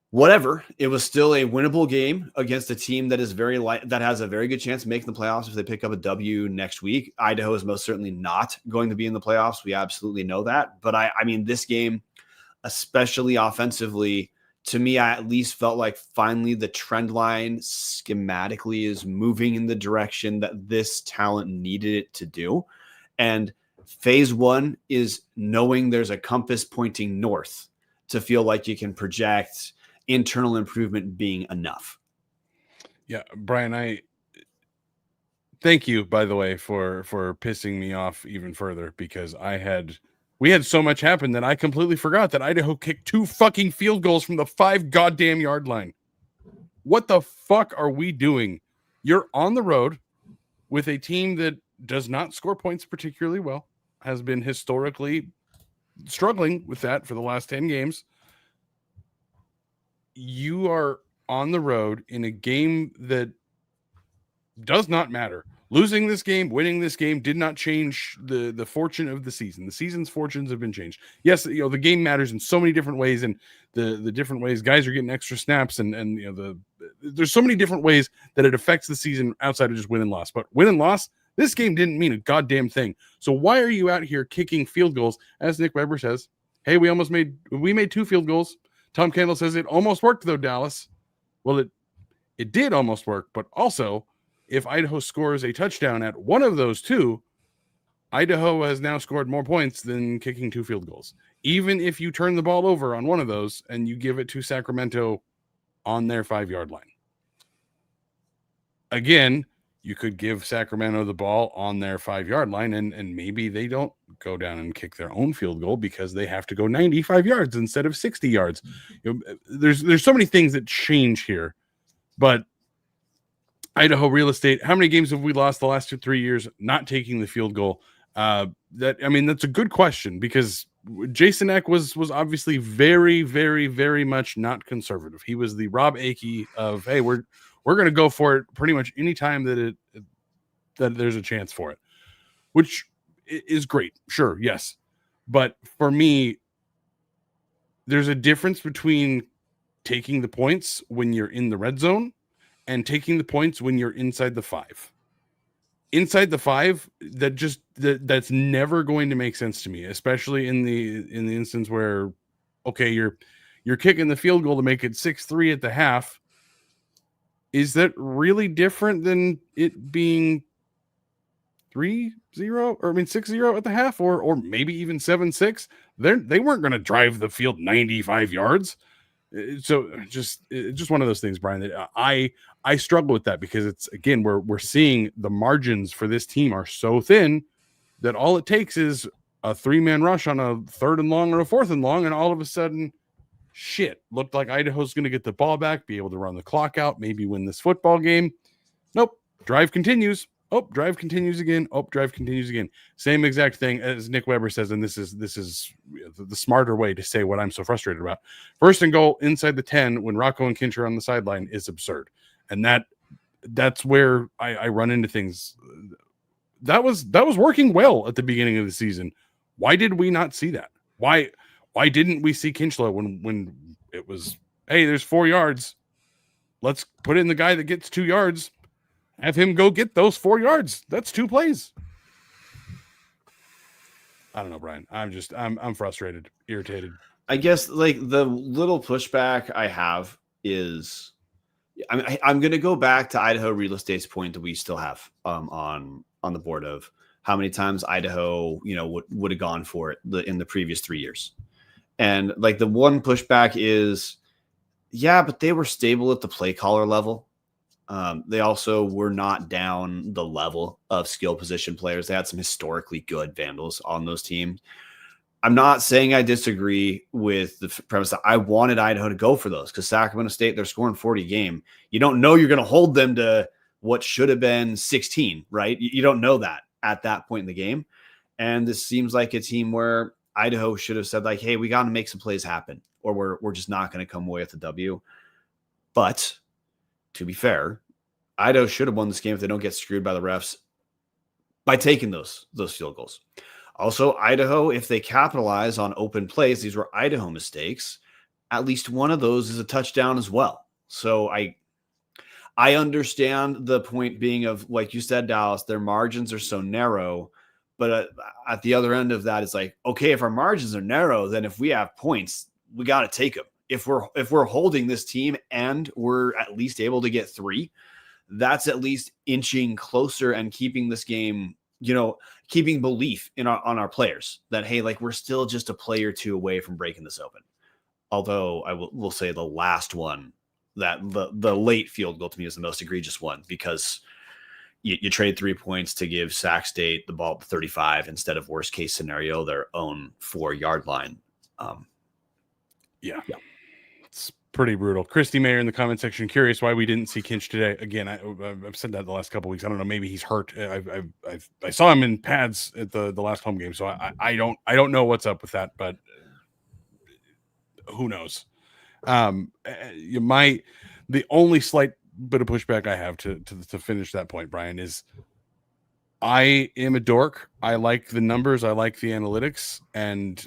whatever, it was still a winnable game against a team that is that has a very good chance of making the playoffs if they pick up a W next week. Idaho is most certainly not going to be in the playoffs. We absolutely know that. But I mean, this game, especially offensively, to me, I at least felt like finally the trend line schematically is moving in the direction that this talent needed it to do. And phase one is knowing there's a compass pointing north to feel like you can project internal improvement being enough. Yeah, Brian, I thank you, by the way, for pissing me off even further, because we had so much happen that I completely forgot that Idaho kicked 2 fucking field goals from the 5 goddamn yard line. What the fuck are we doing? You're on the road with a team that does not score points particularly well, has been historically struggling with that for the last 10 games. You are on the road in a game that does not matter. Losing this game, winning this game did not change the fortune of the season. The season's fortunes have been changed. Yes, the game matters in so many different ways, and the different ways guys are getting extra snaps, and there's so many different ways that it affects the season outside of just win and loss. But win and loss, this game didn't mean a goddamn thing. So why are you out here kicking field goals? As Nick Weber says, hey, we made 2 field goals. Tom Kendall says it almost worked though, Dallas. Well, it did almost work, but also, if Idaho scores a touchdown at one of those 2, Idaho has now scored more points than kicking 2 field goals. Even if you turn the ball over on one of those and you give it to Sacramento on their 5-yard line. Again, you could give Sacramento the ball on their 5-yard line, and maybe they don't go down and kick their own field goal because they have to go 95 yards instead of 60 yards. There's so many things that change here, but Idaho real estate, how many games have we lost the last 2-3 years not taking the field goal? That's a good question, because Jason Eck was obviously very, very, very much not conservative. He was the Rob Akey of, hey, we're going to go for it pretty much any time that there's a chance for it, which is great. Sure. Yes. But for me, there's a difference between taking the points when you're in the red zone and taking the points when you're inside the 5. Inside the 5, that's never going to make sense to me, especially in the instance where, okay, you're kicking the field goal to make it 6-3 at the half. Is that really different than it being 3-0 or 6-0 at the half, or maybe even 7-6? They weren't going to drive the field 95 yards. So just one of those things, Brian, that I struggle with that, because it's, again, we're seeing the margins for this team are so thin that all it takes is a 3-man rush on a 3rd and long or a 4th and long, and all of a sudden, shit, looked like Idaho's going to get the ball back, be able to run the clock out, maybe win this football game. Nope, drive continues. Oh, drive continues again. Oh, drive continues again. Same exact thing as Nick Weber says, and this is the smarter way to say what I'm so frustrated about. 1st and goal inside the 10 when Rocco and Kinch are on the sideline is absurd, and that's where I run into things. That was working well at the beginning of the season. Why did we not see that? Why didn't we see Kinchlow when it was, hey, there's 4 yards, let's put in the guy that gets 2 yards. Have him go get those 4 yards. That's 2 plays. I don't know, Brian. I'm frustrated, irritated. I guess like the little pushback I have is, I'm going to go back to Idaho real estate's point that we still have on the board of how many times Idaho would have gone for it in the previous 3 years. And like the one pushback is, yeah, but they were stable at the play caller level. They also were not down the level of skill position players. They had some historically good Vandals on those teams. I'm not saying I disagree with the premise that I wanted Idaho to go for those, because Sacramento State, they're scoring 40 a game. You don't know you're going to hold them to what should have been 16, right? You don't know that at that point in the game. And this seems like a team where Idaho should have said, like, hey, we got to make some plays happen, or we're just not going to come away with the W. But to be fair, Idaho should have won this game if they don't get screwed by the refs by taking those field goals. Also, Idaho, if they capitalize on open plays, these were Idaho mistakes, at least one of those is a touchdown as well. So I understand the point being of, like you said, Dallas, their margins are so narrow. But at the other end of that, it's like, okay, if our margins are narrow, then if we have points, we got to take them. If we're holding this team and we're at least able to get 3, that's at least inching closer and keeping this game, keeping belief on our players that, hey, like, we're still just a play or 2 away from breaking this open. Although I will say the last one, that the late field goal to me is the most egregious one, because you trade 3 points to give Sac State the ball at the 35 instead of, worst case scenario, their own 4-yard line. Yeah. It's pretty brutal. Christy Mayer in the comment section, curious why we didn't see Kinch today. Again, I've said that the last couple of weeks. I don't know. Maybe he's hurt. I saw him in pads at the last home game, so I don't know what's up with that, but who knows? The only slight bit of pushback I have to finish that point, Brian, is I am a dork. I like the numbers. I like the analytics, and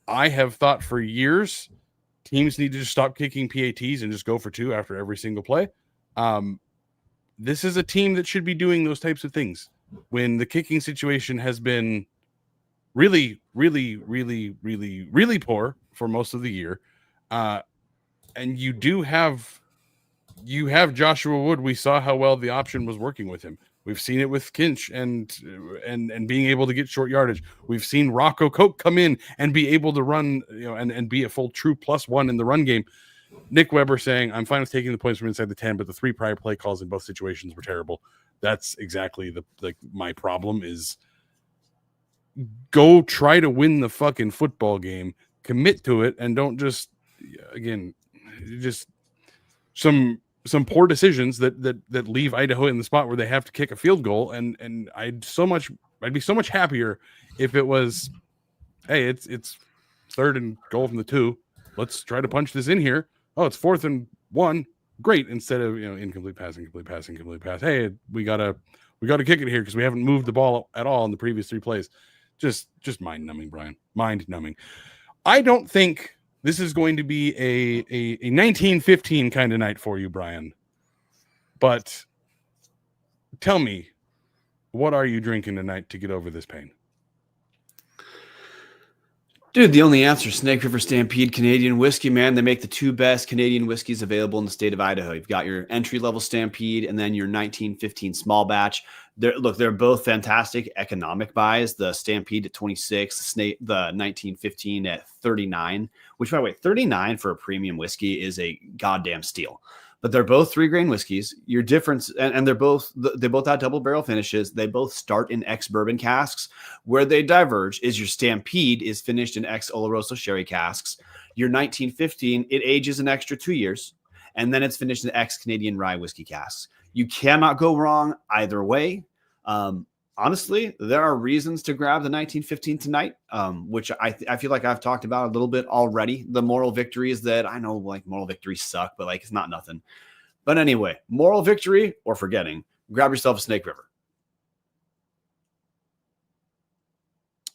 I have thought for years teams need to just stop kicking PATs and just go for 2 after every single play. This is a team that should be doing those types of things when the kicking situation has been really, really, really, really, really poor for most of the year. And you have Joshua Wood. We saw how well the option was working with him. We've seen it with Kinch and being able to get short yardage. We've seen Rocco Koch come in and be able to run, and be a full true +1 in the run game. Nick Weber saying, I'm fine with taking the points from inside the 10, but the 3 prior play calls in both situations were terrible. That's exactly my problem is go try to win the fucking football game, commit to it, and don't just some poor decisions that leave Idaho in the spot where they have to kick a field goal. And I'd be so much happier if it was, hey, it's 3rd and goal from the 2. Let's try to punch this in here. Oh, it's 4th and 1. Great. Instead of, incomplete pass, incomplete pass, incomplete pass. Hey, we gotta kick it here because we haven't moved the ball at all in the previous 3 plays. Just mind numbing, Brian. Mind numbing. I don't think this is going to be a 1915 kind of night for you, Brian. But tell me, what are you drinking tonight to get over this pain? Dude, the only answer is Snake River Stampede Canadian whiskey, man. They make the 2 best Canadian whiskeys available in the state of Idaho. You've got your entry-level Stampede and then your 1915 small batch. They're both fantastic economic buys. The Stampede at 26, the 1915 at 39, which, by the way, 39 for a premium whiskey is a goddamn steal. But they're both 3-grain whiskeys. Your difference, and they both have double barrel finishes. They both start in ex-bourbon casks. Where they diverge is your Stampede is finished in ex-Oloroso sherry casks. Your 1915, it ages an extra 2 years, and then it's finished in ex-Canadian rye whiskey casks. You cannot go wrong either way. Honestly, there are reasons to grab the 1915 tonight, which I feel like I've talked about a little bit already. The moral victory is that I know, like, moral victories suck, but like, it's not nothing. But anyway, moral victory or forgetting, grab yourself a Snake River.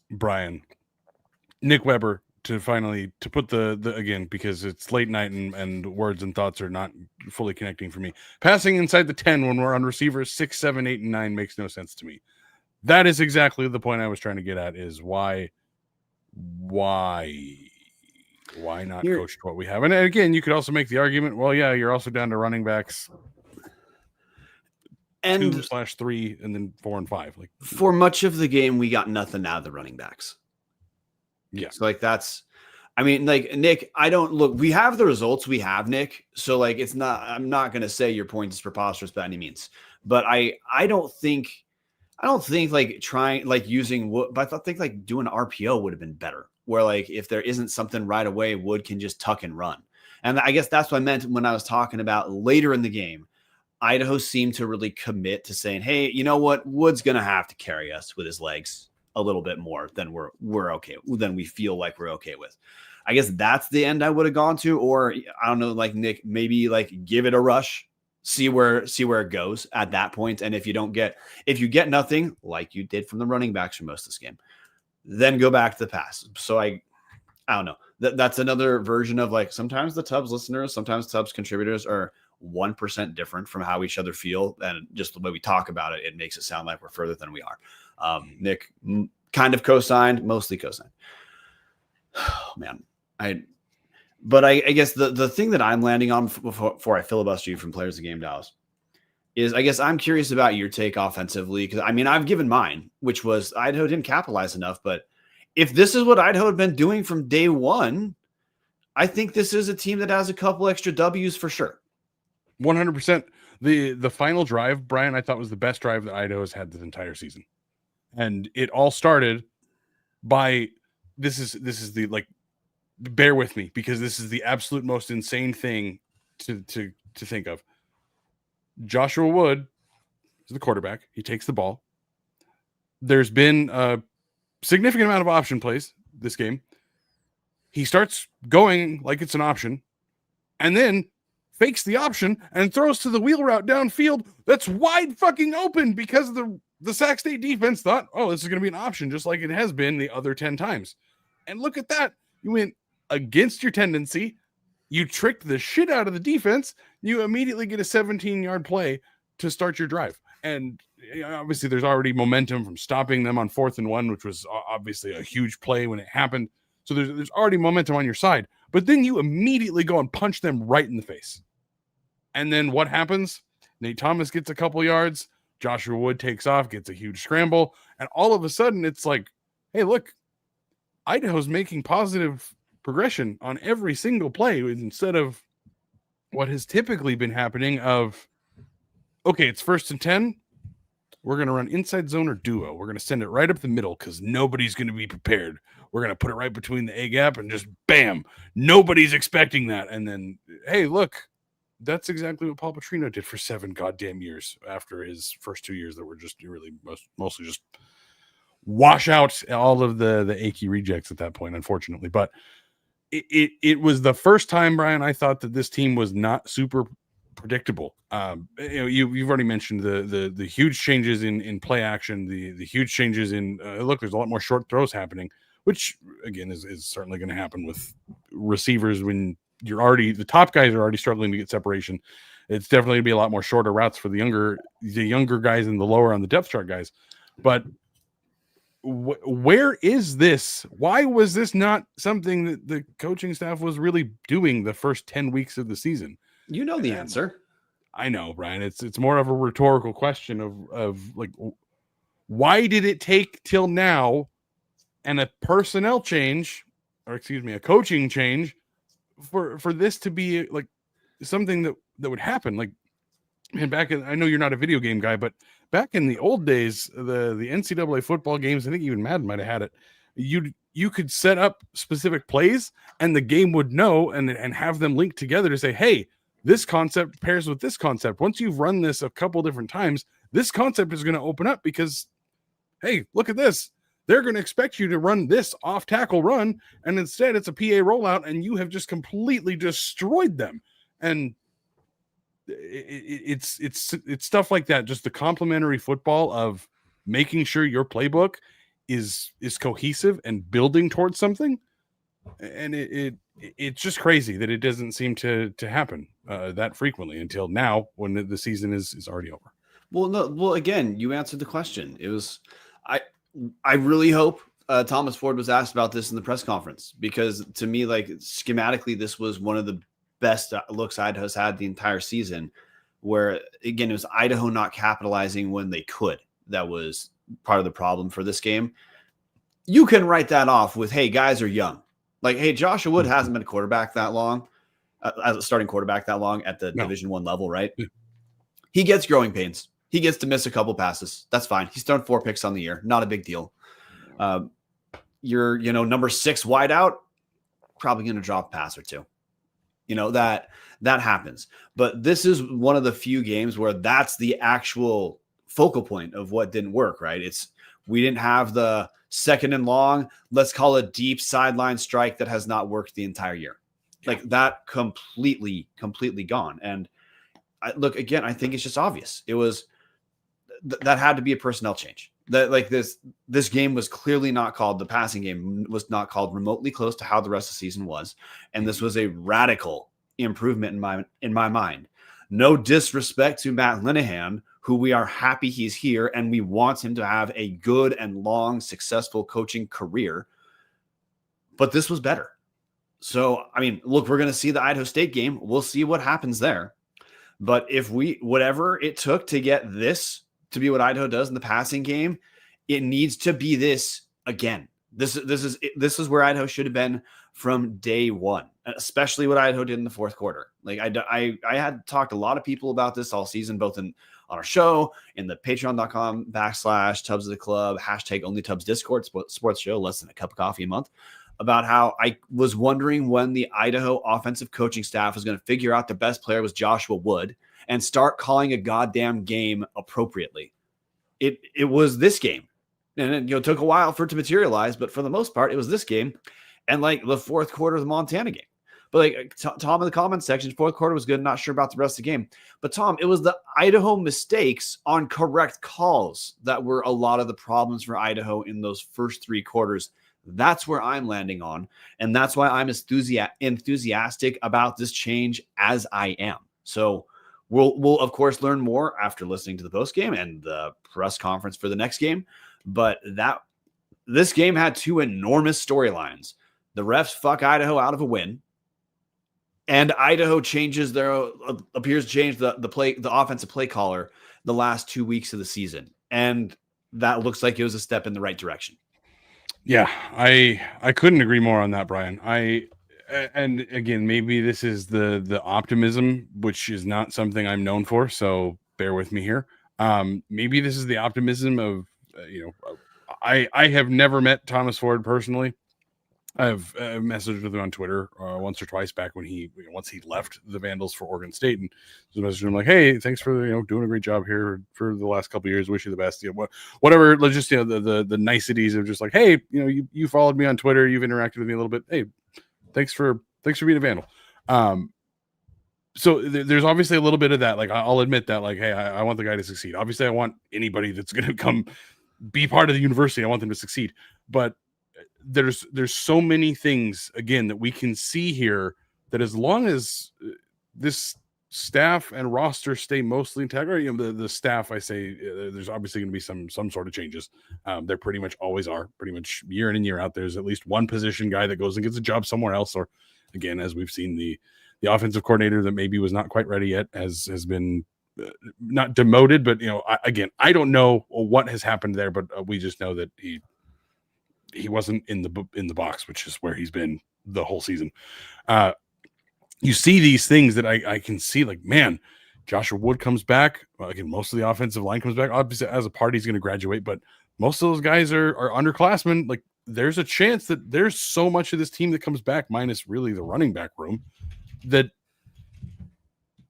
Brian, Nick Weber, to put the again, because it's late night and words and thoughts are not fully connecting for me. Passing inside the 10 when we're on receivers 6, 7, 8, and 9 makes no sense to me. That is exactly the point I was trying to get at, is why not coach what we have? And again, you could also make the argument, well, yeah, you're also down to running backs and 2/3 and then 4 and 5. Like, for much of the game, we got nothing out of the running backs. Yeah. So Nick, we have the results we have, Nick. So like, I'm not going to say your point is preposterous by any means, but I don't think like trying, like using Wood, but I think like doing RPO would have been better, where like, if there isn't something right away, Wood can just tuck and run. And I guess that's what I meant when I was talking about later in the game. Idaho seemed to really commit to saying, hey, you know what? Wood's going to have to carry us with his legs. a little bit more than we're okay, than we feel like we're okay with. I guess that's the end I would have gone to, or I don't know, like Nick, maybe like give it a rush, see where it goes at that point. And if you get nothing like you did from the running backs for most of this game, then go back to the pass. So I don't know. That's another version of like, sometimes the Tubbs listeners, sometimes Tubbs contributors are 1% different from how each other feel. And just the way we talk about it, it makes it sound like we're further than we are. Nick kind of co-signed, mostly co-signed. Oh, man. I guess the thing that I'm landing on before I filibuster you from Players of the Game, Dallas, is I guess I'm curious about your take offensively. Because I mean, I've given mine, which was Idaho didn't capitalize enough. But if this is what Idaho had been doing from day one, I think this is a team that has a couple extra W's for sure. 100%. The final drive, Brian, I thought was the best drive that Idaho has had this entire season. And it all started by this is the, like, bear with me because this is the absolute most insane thing to think of. Joshua Wood is the quarterback. He takes the ball. There's been a significant amount of option plays this game. He starts going like it's an option and then fakes the option and throws to the wheel route downfield that's wide fucking open because the Sac State defense thought, oh, this is going to be an option just like it has been the other 10 times. And look at that. You went against your tendency. You tricked the shit out of the defense. You immediately get a 17-yard play to start your drive. And obviously there's already momentum from stopping them on 4th and 1, which was obviously a huge play when it happened. So there's already momentum on your side. But then you immediately go and punch them right in the face. And then what happens? Nate Thomas gets a couple yards. Joshua Wood takes off, gets a huge scramble. And all of a sudden it's like, hey, look, Idaho's making positive progression on every single play instead of what has typically been happening of, okay, it's 1st and 10. We're going to run inside zone or duo. We're going to send it right up the middle because nobody's going to be prepared. We're going to put it right between the A gap and just bam, nobody's expecting that. And then, hey, look, that's exactly what Paul Petrino did for 7 goddamn years after his first 2 years that were just really mostly just wash out all of the achy rejects at that point, unfortunately. But it was the first time, Brian, I thought that this team was not super predictable. You've already mentioned the huge changes in play action, the huge changes in look, there's a lot more short throws happening, which again is certainly going to happen with receivers when you're already, the top guys are already struggling to get separation. It's definitely going to be a lot more shorter routes for the younger guys and the lower on the depth chart guys. But where is this? Why was this not something that the coaching staff was really doing the first 10 weeks of the season? You know the answer. I know, Brian. It's more of a rhetorical question of like, why did it take till now and a personnel change, or excuse me, a coaching change for this to be like something that would happen? Like, and back in, I know you're not a video game guy, but back in the old days, the NCAA football games, I think even Madden might have had it. You could set up specific plays and the game would know and have them linked together to say, hey, this concept pairs with this concept. Once you've run this a couple different times, this concept is going to open up because, hey, look at this. They're going to expect you to run this off tackle run. And instead it's a PA rollout and you have just completely destroyed them. And it's stuff like that. Just the complementary football of making sure your playbook is cohesive and building towards something. And it's just crazy that it doesn't seem to happen that frequently until now when the season is already over. Well, no. Well, again, you answered the question. It was, I really hope Thomas Ford was asked about this in the press conference, because to me, like schematically, this was one of the best looks Idaho's had the entire season, where again, it was Idaho not capitalizing when they could. That was part of the problem for this game. You can write that off with, hey, guys are young. Like, hey, Joshua Wood hasn't been a quarterback that long, as a starting quarterback that long at the Division I level, right? Yeah. He gets growing pains. He gets to miss a couple passes. That's fine. He's thrown 4 picks on the year. Not a big deal. You're, number 6 wide out, probably going to drop a pass or 2. That happens. But this is one of the few games where that's the actual focal point of what didn't work, right? We didn't have the second and long, let's call a deep sideline strike that has not worked the entire year. Like that completely gone. And look, again, I think it's just obvious. It was that had to be a personnel change. That like this game was clearly not called, the passing game was not called remotely close to how the rest of the season was. And this was a radical improvement in my mind. No disrespect to Matt Linehan, who we are happy he's here and we want him to have a good and long, successful coaching career. But this was better. So, I mean, look, we're going to see the Idaho State game. We'll see what happens there. But if whatever it took to get this to be what Idaho does in the passing game, it needs to be this again. This is where Idaho should have been from day one, especially what Idaho did in the fourth quarter. Like I had talked to a lot of people about this all season, both on our show, in the patreon.com/Tubs of the Club, #OnlyTubs Discord, sports show, less than a cup of coffee a month, about how I was wondering when the Idaho offensive coaching staff was going to figure out the best player was Joshua Wood and start calling a goddamn game appropriately. It was this game. And it took a while for it to materialize, but for the most part, it was this game and like the fourth quarter of the Montana game. But like Tom in the comments section, fourth quarter was good. Not sure about the rest of the game. But Tom, it was the Idaho mistakes on correct calls that were a lot of the problems for Idaho in those first three quarters. That's where I'm landing on. And that's why I'm enthusiastic about this change as I am. So we'll of course learn more after listening to the post game and the press conference for the next game. But this game had two enormous storylines. The refs fuck Idaho out of a win, and Idaho appears to change the offensive play caller the last 2 weeks of the season, and that looks like it was a step in the right direction. Yeah, I couldn't agree more on that, Brian. And again, maybe this is the optimism, which is not something I'm known for, so bear with me here. Maybe this is the optimism of I have never met Thomas Ford personally. I've messaged with him on Twitter once or twice back when once he left the Vandals for Oregon State, and just messaged him like, "Hey, thanks for doing a great job here for the last couple of years. Wish you the best. Whatever. Just the niceties of just like, hey, you followed me on Twitter, you've interacted with me a little bit. Hey, thanks for being a Vandal." So there's obviously a little bit of that. Like I'll admit that. Like, hey, I want the guy to succeed. Obviously, I want anybody that's going to come be part of the university. I want them to succeed, but there's so many things again that we can see here that as long as this staff and roster stay mostly intact, or the staff, I say there's obviously going to be some sort of changes. There pretty much always are, pretty much year in and year out. There's at least one position guy that goes and gets a job somewhere else, or again, as we've seen, the offensive coordinator that maybe was not quite ready yet has been not demoted, but I don't know what has happened there, but we just know that he wasn't in the box, which is where he's been the whole season. You see these things that I can see, like, man, Joshua Wood comes back. Again, most of the offensive line comes back. Obviously, as a part, he's going to graduate, but most of those guys are underclassmen. Like, there's a chance that there's so much of this team that comes back, minus really the running back room, that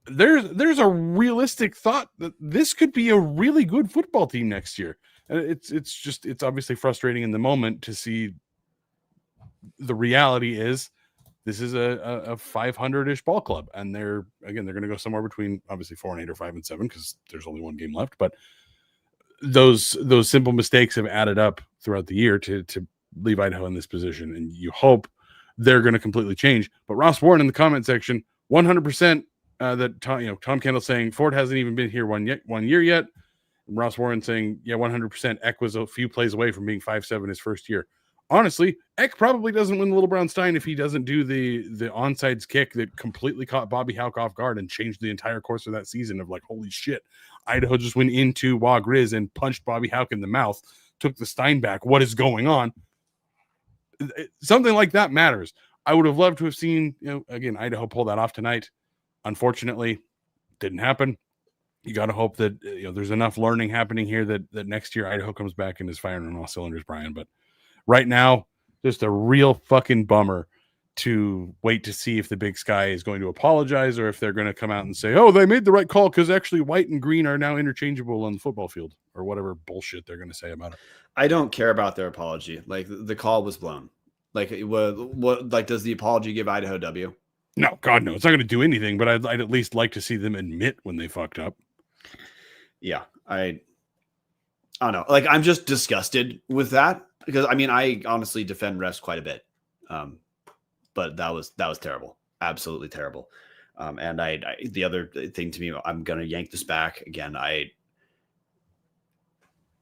there's a realistic thought that this could be a really good football team next year. It's obviously frustrating in the moment to see. The reality is this is a 500-ish ball club, and they're going to go somewhere between obviously 4-8 or 5-7 because there's only one game left. But those simple mistakes have added up throughout the year to leave Idaho in this position, and you hope they're going to completely change. But Ross Warren in the comment section, 100% that Tom Kendall saying Ford hasn't even been here one year yet. Ross Warren saying, yeah, 100%. Eck was a few plays away from being 5-7 his first year. Honestly, Eck probably doesn't win the Little Brown Stein if he doesn't do the onside kick that completely caught Bobby Houck off guard and changed the entire course of that season of like, holy shit, Idaho just went into Wa Grizz and punched Bobby Houck in the mouth, took the Stein back. What is going on? Something like that matters. I would have loved to have seen, again, Idaho pull that off tonight. Unfortunately, didn't happen. You got to hope that there's enough learning happening here that next year Idaho comes back and is firing on all cylinders, Brian. But right now, just a real fucking bummer to wait to see if the Big Sky is going to apologize or if they're going to come out and say, oh, they made the right call because actually white and green are now interchangeable on the football field. or whatever bullshit they're going to say about it. I don't care about their apology. Like the call was blown. Like what like does the apology give Idaho W? No, God, no. It's not going to do anything, but I'd at least like to see them admit when they fucked up. Yeah, I don't know. Like, I'm just disgusted with that because I mean, I honestly defend refs quite a bit, but that was terrible, absolutely terrible. And the other thing to me, I'm gonna yank this back again. I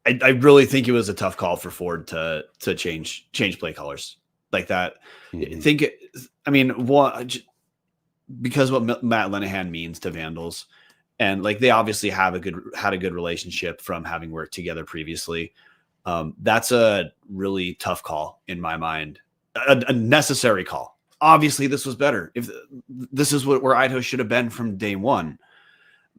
really think it was a tough call for Ford to change play colors like that. I mean, what because what Matt Linehan means to Vandals. And like they obviously had a good relationship from having worked together previously. That's a really tough call in my mind, a necessary call. Obviously, this was better. If this is where Idaho should have been from day one,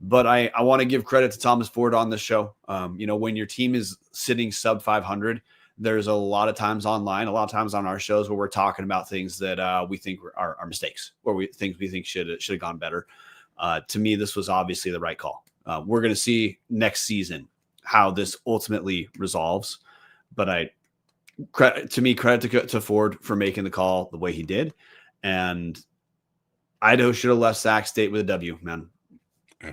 but I want to give credit to Thomas Ford on this show. When your team is sitting sub 500, there's a lot of times online, a lot of times on our shows where we're talking about things that we think are mistakes, or we think should have gone better. To me, this was obviously the right call. We're going to see next season how this ultimately resolves. But credit to Ford for making the call the way he did. And Idaho should have left Sac State with a W, man. Yeah.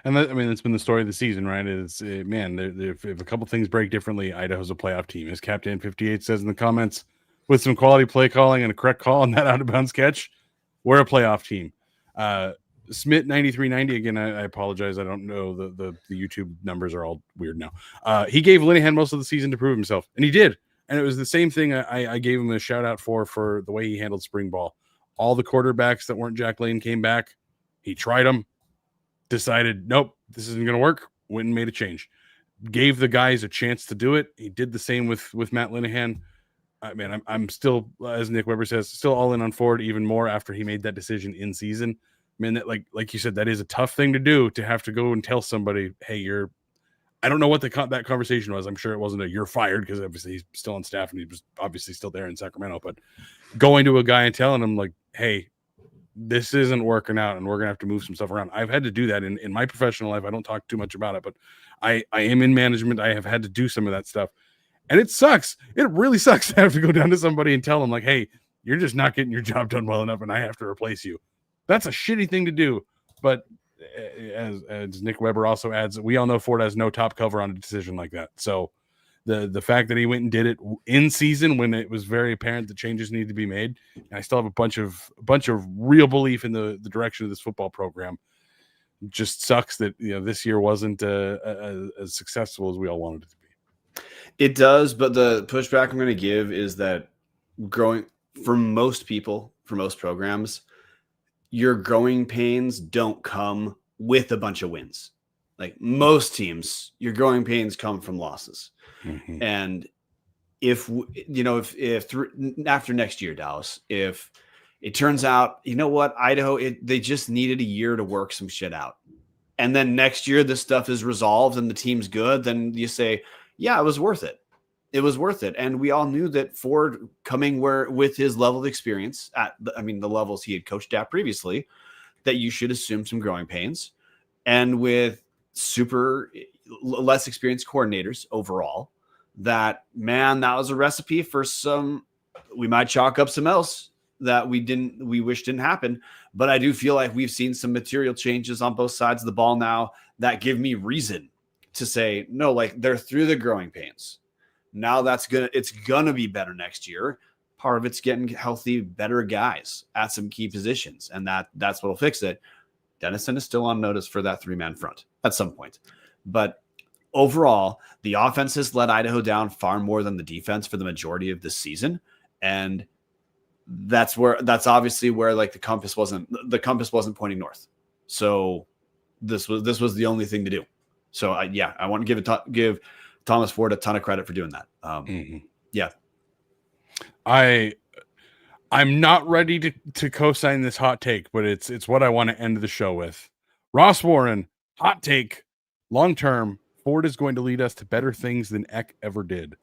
And that's been the story of the season, right? It's if a couple things break differently, Idaho's a playoff team. As Captain 58 says in the comments, with some quality play calling and a correct call on that out of bounds catch, we're a playoff team. Smith 9390 again. I apologize. I don't know the YouTube numbers are all weird now. He gave Linehan most of the season to prove himself, and he did. And it was the same thing I gave him a shout out for the way he handled spring ball. All the quarterbacks that weren't Jack Lane came back. He tried them, decided nope, this isn't going to work. Went and made a change. Gave the guys a chance to do it. He did the same with Matt Linehan. I mean, I'm still, as Nick Weber says, still all in on Ford even more after he made that decision in season. Man, that like you said, that is a tough thing to do, to have to go and tell somebody, hey, I don't know what that conversation was. I'm sure it wasn't you're fired, because obviously he's still on staff and he was obviously still there in Sacramento, but going to a guy and telling him like, hey, this isn't working out and we're going to have to move some stuff around. I've had to do that in my professional life. I don't talk too much about it, but I am in management. I have had to do some of that stuff, and it sucks. It really sucks to have to go down to somebody and tell them like, hey, you're just not getting your job done well enough and I have to replace you. That's a shitty thing to do. But as Nick Weber also adds, we all know Ford has no top cover on a decision like that. So the fact that he went and did it in season when it was very apparent that changes need to be made, and I still have a bunch of real belief in the direction of this football program. Just sucks that this year wasn't as successful as we all wanted it to be. It does, but the pushback I'm going to give is that growing for most people, for most programs, your growing pains don't come with a bunch of wins. Like most teams, your growing pains come from losses. Mm-hmm. And if after next year, Dallas, if it turns out, Idaho, they just needed a year to work some shit out. And then next year, this stuff is resolved and the team's good, then you say, yeah, it was worth it. It was worth it. And we all knew that Ford coming with his level of experience the levels he had coached at previously, that you should assume some growing pains. And with super less experienced coordinators overall, that was a recipe for we might chalk up some else that we wish didn't happen. But I do feel like we've seen some material changes on both sides of the ball now that give me reason to say, no, like they're through the growing pains. Now it's gonna be better next year. Part of it's getting healthy, better guys at some key positions, and that's what'll fix it. Dennison is still on notice for that 3-man front at some point, but overall, the offense has let Idaho down far more than the defense for the majority of this season, and that's obviously where like the compass wasn't pointing north. So this was the only thing to do. So I want to give Thomas Ford a ton of credit for doing that. Yeah. I'm not ready to co-sign this hot take, but it's what I want to end the show with. Ross Warren, hot take, long-term, Ford is going to lead us to better things than Eck ever did.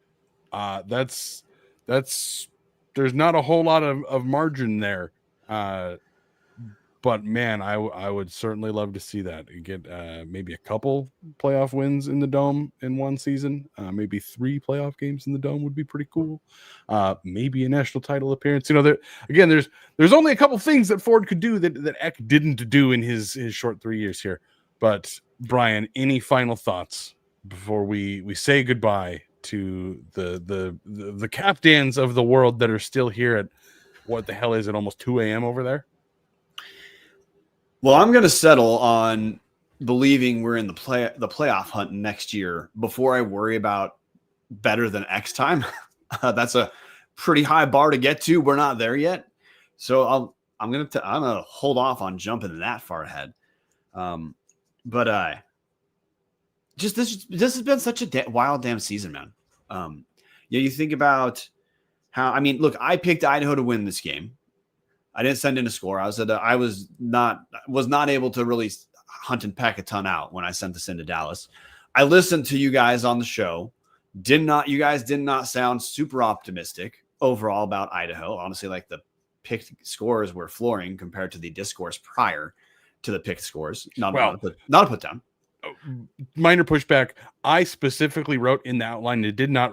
That's there's not a whole lot of margin there. But But man, I would certainly love to see that. You get maybe a couple playoff wins in the Dome in one season. Maybe 3 playoff games in the Dome would be pretty cool. Maybe a national title appearance. There's only a couple things that Ford could do that Eck didn't do in his short 3 years here. But Brian, any final thoughts before we say goodbye to the captains of the world that are still here at what the hell is it, almost 2 a.m. over there? Well, I'm going to settle on believing we're in the playoff hunt next year before I worry about better than X time. That's a pretty high bar to get to. We're not there yet, so I'm gonna hold off on jumping that far ahead. But just this has been such a wild damn season, man. You think about how, I mean, look, I picked Idaho to win this game. I didn't send in a score. I was not able to really hunt and peck a ton out when I sent this into Dallas. I listened to you guys on the show. You guys did not sound super optimistic overall about Idaho. Honestly, like the picked scores were flooring compared to the discourse prior to the picked scores. Not a put down. Minor pushback. I specifically wrote in the outline and did not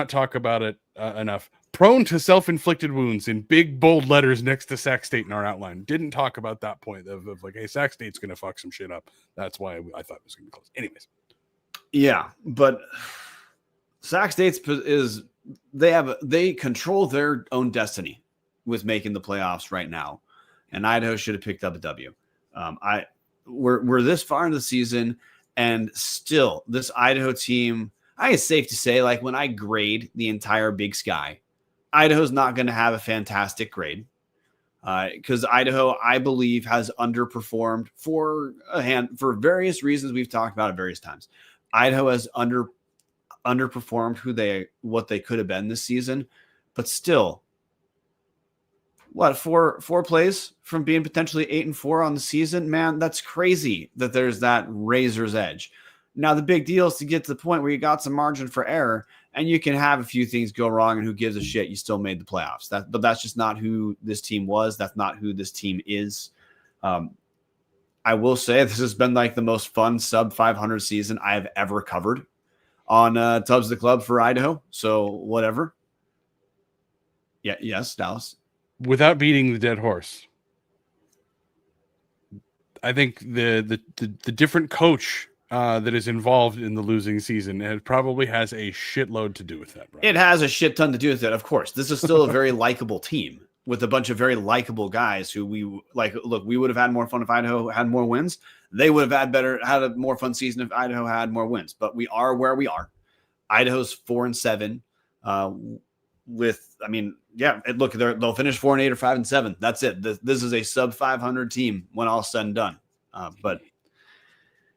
talk about it enough. Prone to self-inflicted wounds in big bold letters next to Sac State in our outline. Didn't talk about that point of like, hey, Sac State's going to fuck some shit up. That's why I thought it was going to be close. Anyways. Yeah, but Sac State's they control their own destiny with making the playoffs right now, and Idaho should have picked up a W. We're this far in the season, and still this Idaho team, I think it's safe to say, like when I grade the entire Big Sky, Idaho's not going to have a fantastic grade because Idaho, I believe, has underperformed for various reasons we've talked about at various times. Idaho has underperformed what they could have been this season, but still, what, four plays from being potentially 8-4 on the season, man, that's crazy that there's that razor's edge. Now the big deal is to get to the point where you got some margin for error and you can have a few things go wrong, and who gives a shit? You still made the playoffs. But that's just not who this team was. That's not who this team is. I will say this has been like the most fun sub 500 season I have ever covered on Tubs the Club for Idaho. So whatever. Yeah. Yes, Dallas. Without beating the dead horse, I think the different coach that is involved in the losing season, it probably has a shitload to do with that. Right? It has a shit ton to do with it, of course. This is still a very likable team with a bunch of very likable guys who we like. Look, we would have had more fun if Idaho had more wins. They would have had a more fun season if Idaho had more wins. But we are where we are. Idaho's 4-7. Look, they'll finish 4-8 or 5-7. That's it. This is a sub 500 team when all's said and done. But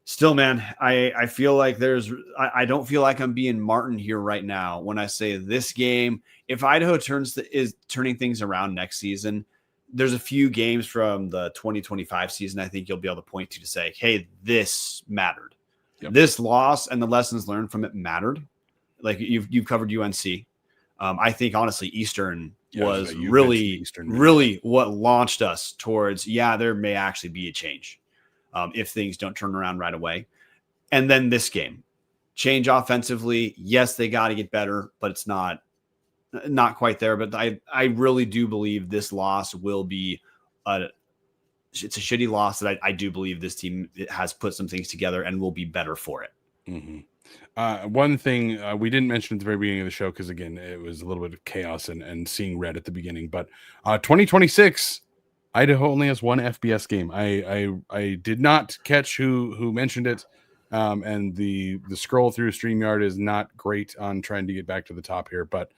still, man, I feel like I don't feel like I'm being Martin here right now when I say this game. If Idaho is turning things around next season, there's a few games from the 2025 season I think you'll be able to point to say, hey, this mattered. Yep. This loss and the lessons learned from it mattered. Like you've covered UNC. I think honestly, Eastern was really what launched us towards, there may actually be a change if things don't turn around right away. And then this game, change offensively. Yes, they got to get better, but it's not quite there. But I really do believe this loss will be it's a shitty loss that I do believe this team has put some things together and will be better for it. Mm-hmm. One thing we didn't mention at the very beginning of the show, because again, it was a little bit of chaos and seeing red at the beginning, but 2026, Idaho only has one FBS game. I did not catch who mentioned it. And the scroll through StreamYard is not great on trying to get back to the top here, but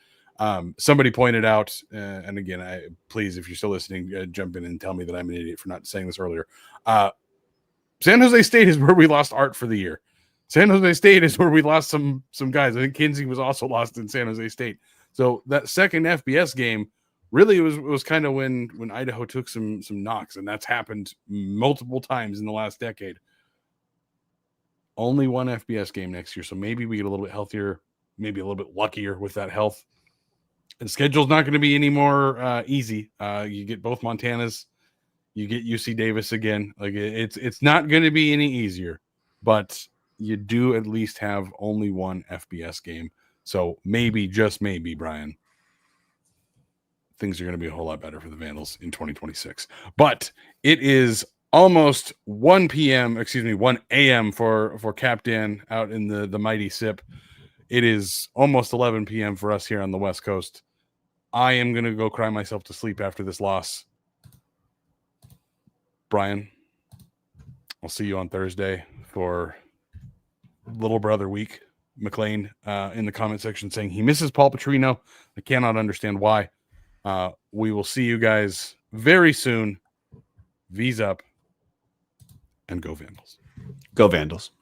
somebody pointed out, and again, please, if you're still listening, jump in and tell me that I'm an idiot for not saying this earlier. San Jose State is where we lost Art for the year. San Jose State is where we lost some guys. I think Kinsey was also lost in San Jose State. So that second FBS game really was kind of when Idaho took some knocks, and that's happened multiple times in the last decade. Only one FBS game next year, so maybe we get a little bit healthier, maybe a little bit luckier with that health. And the schedule's not going to be any more easy. You get both Montanas. You get UC Davis again. Like it's not going to be any easier, but you do at least have only one FBS game. So maybe, just maybe, Brian, things are going to be a whole lot better for the Vandals in 2026. But it is almost 1 a.m. for Captain out in the mighty SIP. It is almost 11 p.m. for us here on the West Coast. I am going to go cry myself to sleep after this loss. Brian, I'll see you on Thursday for Little Brother Week. McLean in the comment section saying he misses Paul Petrino. I cannot understand why. We will see you guys very soon. V's up and go Vandals. Go Vandals.